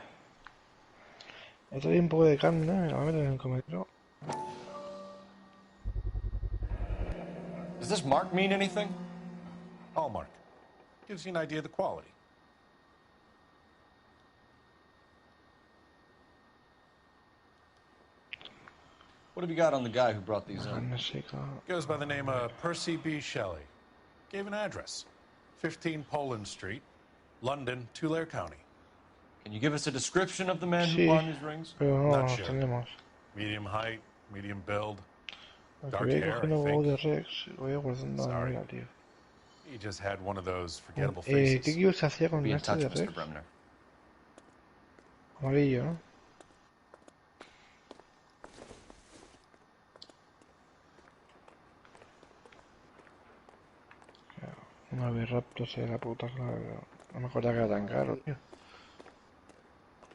Me trae un poco de carne, me la voy a meter en el comedero. Does this mark mean anything? Hallmark. Gives you an idea of the quality. What have you got on the guy who brought these in? Carne seca. Goes by the name of Percy B. Shelley. Gave an address. 15 Poland Street, London, Tulare County. Can you give us a description of the man who Sí, pawned these rings? pero no Not los sure. tenemos. Medium height, medium build. Porque Dark voy hair, cogiendo I huevos de think. Rex y lo voy guardando en la Sorry. nevera, tío. He just had one of those forgettable ¿Qué faces. kilos se hacía con Be in este touch, de Mr. Rex? Bremner. Amarillo, ¿no? Una vez rapto sea la puta clave. No me acuerdo que era tan caro, tío.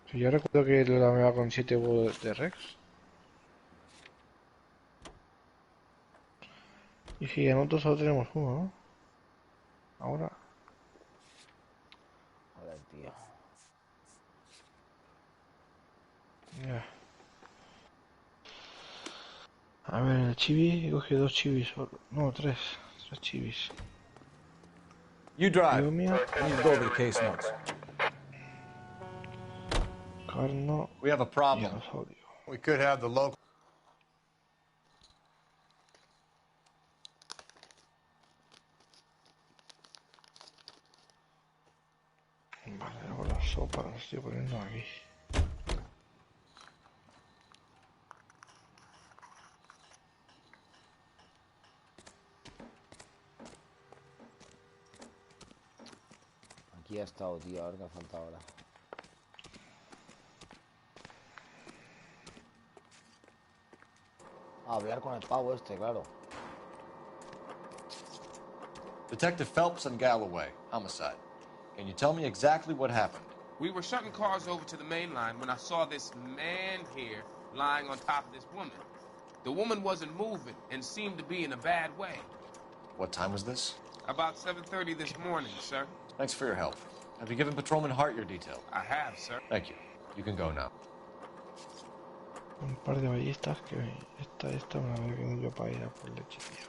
Si yo recuerdo que lo lameaba con 7 huevos de Rex. Y si nosotros solo tenemos uno, ¿no? Ahora. Joder, tío. Ya. A ver, el chibi, he cogido 2 chibis solo. No, 3. 3 chibis. You drive. Dios mío. I need to go over the case notes. Carno. We have a Y problem. los audio. We could have the local... Vale, luego la sopa la estoy poniendo aquí. Aquí ha estado, tío. A ver qué falta ahora. Hablar con el pavo este, claro. Detective Phelps and Galloway, homicide. Can you tell me exactly what happened? We were shutting cars over to the main line when I saw this man here lying on top of this woman. The woman wasn't moving and seemed to be in a bad way. What time was this? About 7:30 this morning, sir. Thanks for your help. Have you given Patrolman Hart your detail? I have, sir. Thank you. You can go now. Un par de ballistas que esta me la voy a quedar yo para ir a por leche, tío.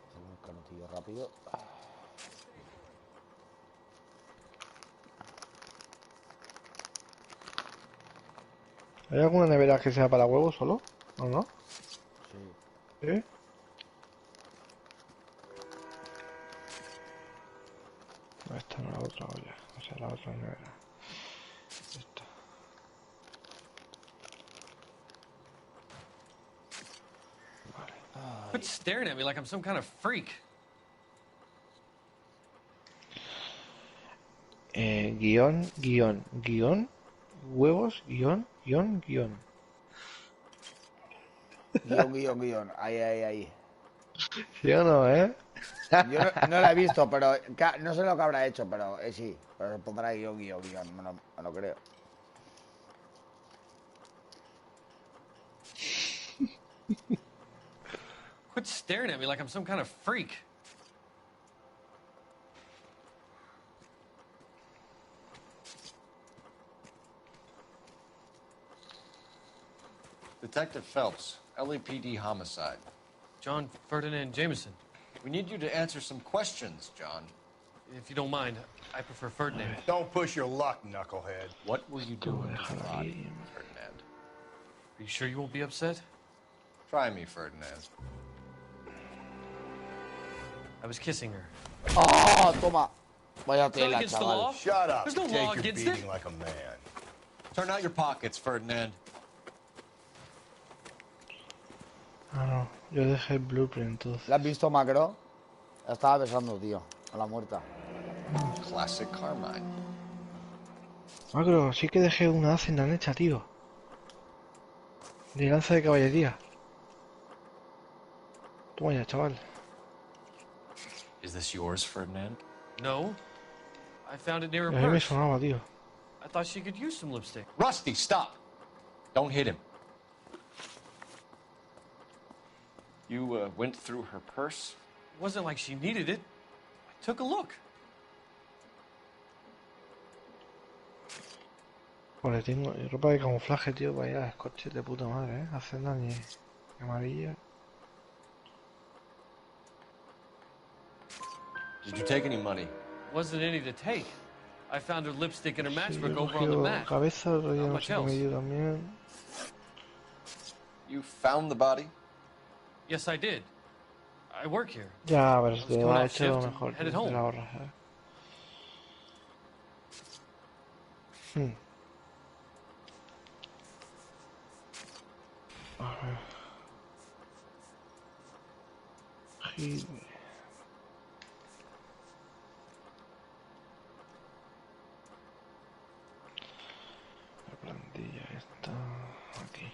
Hacemos un canotillo rápido. ¿Hay alguna nevera que sea para huevos solo? ¿O no? Sí. ¿Sí? No, esta no, la otra olla. O sea, la otra nevera. Esta. Quit staring at me like I'm some kind of freak. Guión, huevos, guión. Guión. Ahí. ¿Sí o no, eh? Yo no la he visto, pero no sé lo que habrá hecho, pero sí. Pero se pondrá guión. Me lo creo. Quit staring at me like I'm some kind of freak. Detective Phelps, LAPD homicide. John Ferdinand Jameson. We need you to answer some questions, John. If you don't mind, I prefer Ferdinand. Don't push your luck, knucklehead. What will you do with his body, Ferdinand? Are you sure you won't be upset? Try me, Ferdinand. I was kissing her. ¡Ah, toma! Vaya It's not tela, against the chaval. law. Shut up. There's no Take law your against beating it. like a man. Turn out your pockets, Ferdinand. Ah, no. Yo dejé el blueprint entonces. ¿La has visto, Macro? La estaba besando, tío. A la muerta. Classic Carmine. Macro, sí que dejé una haz en la lecha, tío. De lanza de caballería. Toma ya, chaval. Is this yours, Ferdinand? No. I found it near A her mí me purse. sonaba, tío. I thought she could use some lipstick. Rusty, stop! Don't hit him. You went through her purse? It wasn't like she needed it. I took a look. Joder, tengo ropa de camuflaje, tío, para ir a escoches de puta madre, ¿eh? Hacienda ni amarilla. Did you take any money? Wasn't any to take. I found her lipstick in her Sí, matchbook yo over on the cogido mat. cabeza, otro día Not no much sé qué me else. dio también. You found the body? Yes, I did. I work here. Ya, pero I was te coming ha off hecho lo shift and mejor, headed tío, te home. la ahorras, ¿eh? A ver. Gil. La plantilla está aquí.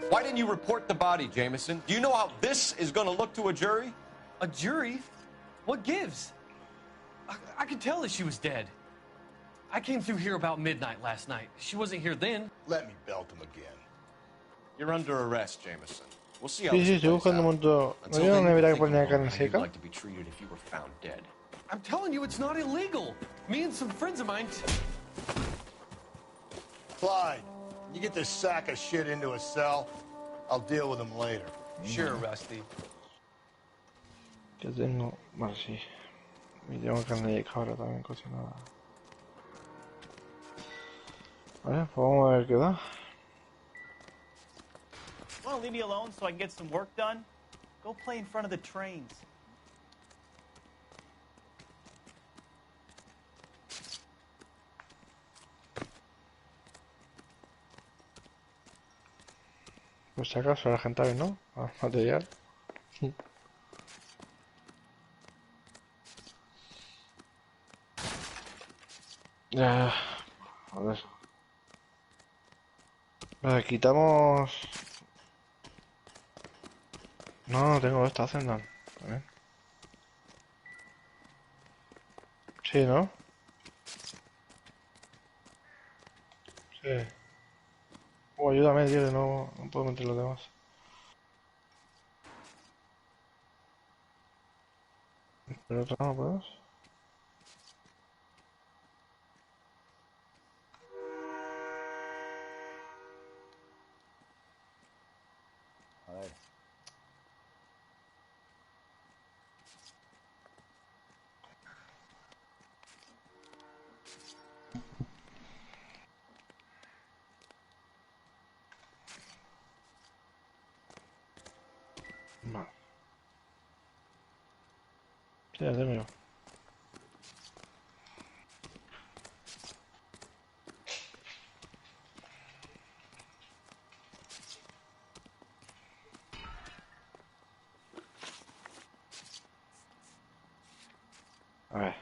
Why didn't you report the body, Jameson? Do you know how this is going to look to a jury? A jury? What gives? I could tell that she was dead. I came through here about midnight last night. She wasn't here then. Let me belt him again. You're under arrest, Jameson. We'll see how Sí, sí, this estoy plays buscando un out. montón. ¿No Until había then, una you nevera can que ponía think carne about how you'd seca? like to be treated if you were found dead. I'm telling you, it's not illegal. Me and some friends of mine. Clyde, you get this sack of shit into a cell. I'll deal with him later. Sure, Rusty. Que tengo... Vale, sí. Y tengo carne de cabra también cocinada. Vale, pues vamos a ver qué da. Want to leave me alone so I can get some work done? Go play in front of the trains. Pues si acaso la gente, ¿no? Ah, material. Ya. A ver. Vale, quitamos... No, tengo esta hacienda. También. Sí, ¿no? Sí. Ayúdame, tío, que no puedo meter los demás. ¿Pero otra no podemos? A ver. Vale. Sí, ya tengo yo. A ver.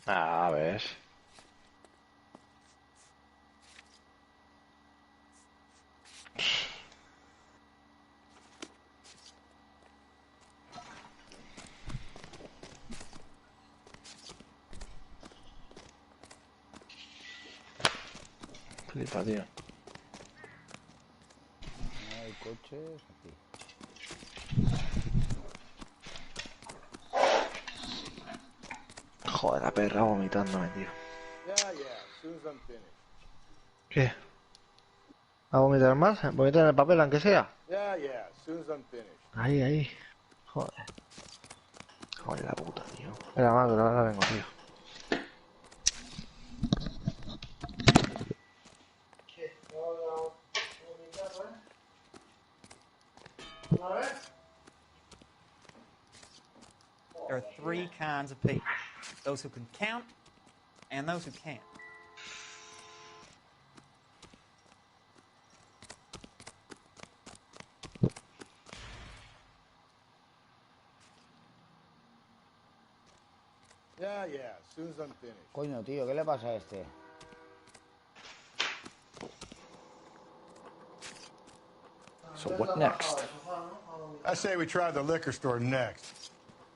Ah, ves. Flipa, tío. Hay coches aquí. Joder, la perra vomitándome, tío. Yeah, as soon as I'm finished. ¿Qué? ¿A vomitar más? ¿Vomitar en el papel, aunque sea? Yeah, as soon as I'm finished. Ahí. Joder. Joder, la puta, tío. Espera, más, que ahora vengo, tío. There are three kinds of people. Those who can count and those who can't. Yeah, as soon as I'm finished. Coño, tío, ¿qué le pasa a este? So what next? I say we try the liquor store next.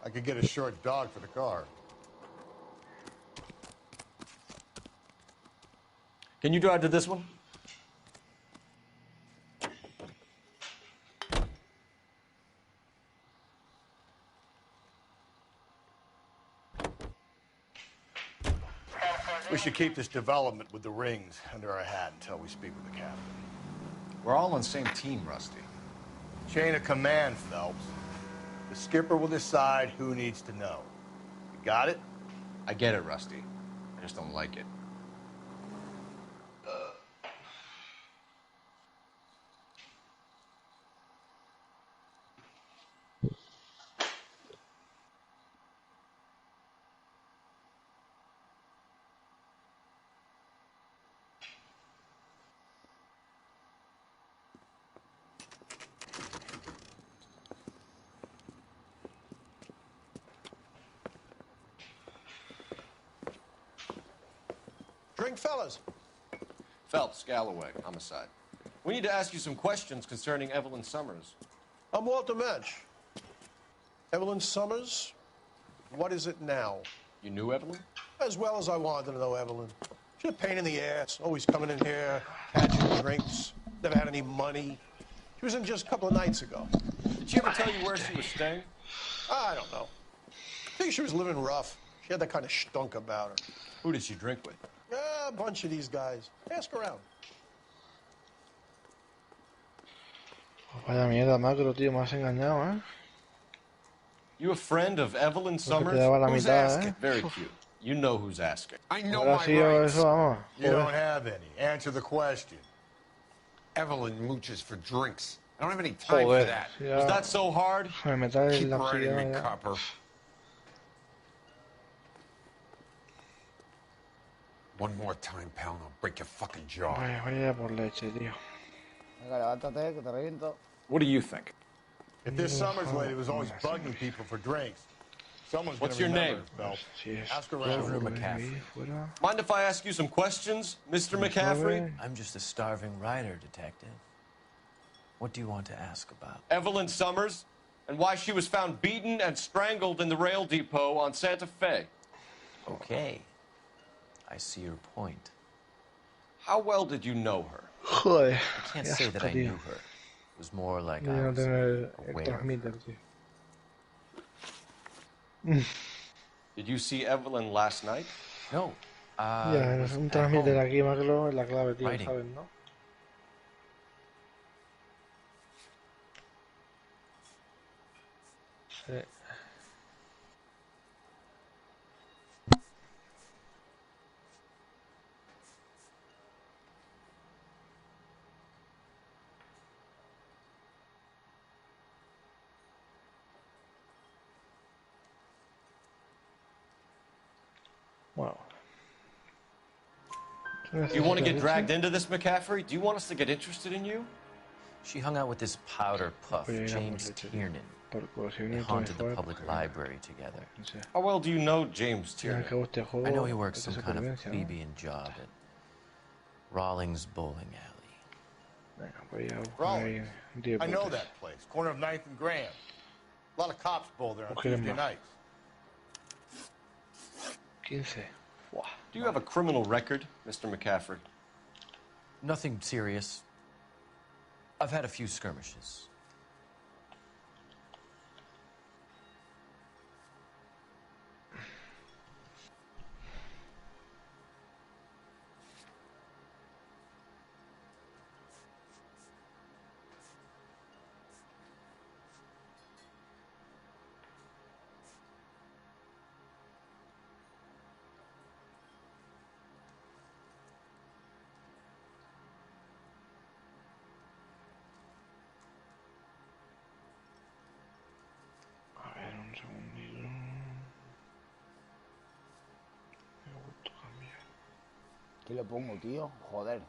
I could get a short dog for the car. Can you drive to this one? We should keep this development with the rings under our hat until we speak with the captain. We're all on the same team, Rusty. Chain of command, Phelps. The skipper will decide who needs to know. You got it? I get it, Rusty. I just don't like it. Drink, fellas. Phelps, Galloway, homicide. We need to ask you some questions concerning Evelyn Summers. I'm Walter Mensch. Evelyn Summers, what is it now? You knew Evelyn? As well as I wanted to know Evelyn. She's a pain in the ass, always coming in here, catching drinks, never had any money. She was in just a couple of nights ago. Did she ever tell you where she was staying? I don't know. I think she was living rough. She had that kind of stunk about her. Who did she drink with? A bunch of these guys. Ask around. Vaya mierda, macro, tío, me has engañado, ¿eh? You a friend of Evelyn Summers? te daba la Who's mitad, asking? ¿eh? Very cute. You know who's asking. I know Ahora my sí, o rights. eso, vamos. You don't have any. Answer the question. Evelyn mooches for drinks. I don't have any time for Joder, that. ya. Was that so hard? Me metal Keep en la riding me, silla, ya. copper. One more time, pal, and I'll break your fucking jaw. Vaya por leche, tío. Venga, levántate, que te reviento. What do you think? If this Summers lady was always bugging people for drinks, someone's What's gonna your remember name? it, Phelps. Ask around. Governor McCaffrey. Mind if I ask you some questions, Mr. McCaffrey? I'm just a starving writer, detective. What do you want to ask about? Evelyn Summers, and why she was found beaten and strangled in the rail depot on Santa Fe. Okay. I see your point. How well did you know her? Joder. I can't qué say asco, that I tío. knew her. It was more like Voy I a was tener el aware. transmitter, tío. Did you see Evelyn last night? No. Ya, es un transmitter aquí, macro, es la clave, tío, Writing. ¿sabes, no? Sí. Wow. Do you want to get dragged into this, McCaffrey? Do you want us to get interested in you? She hung out with this powder puff, Oye, James vamos, leche. Tiernan. Porque si They viene todo haunted the fuera, public library together. no sé. How well do you know James Mira Tierney? que guste el juego, I know he works es de some kind of supervivencia, ¿no? plebeian job at Rawlings Bowling Alley. Venga, voy a buscar Rawlings. ahí 10 I know botes. that place. Corner of 9th and Graham. A lot of cops bowl there on Okay, Tuesday ma. nights. 15. Buah. Do you have a criminal record, Mr. McCaffrey? Nothing serious. I've had a few skirmishes. A ver, un segundito. Me gusta cambiar. ¿Qué le pongo, tío? Joder.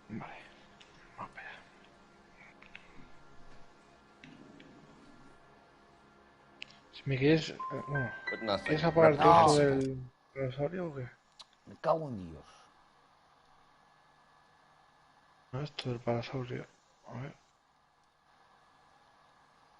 Vale, vamos para allá. Si me quieres... bueno, But nothing. ¿quieres apagarte No. esto del dinosaurio o qué? Me cago en Dios. No, esto del parasaurio. A ver.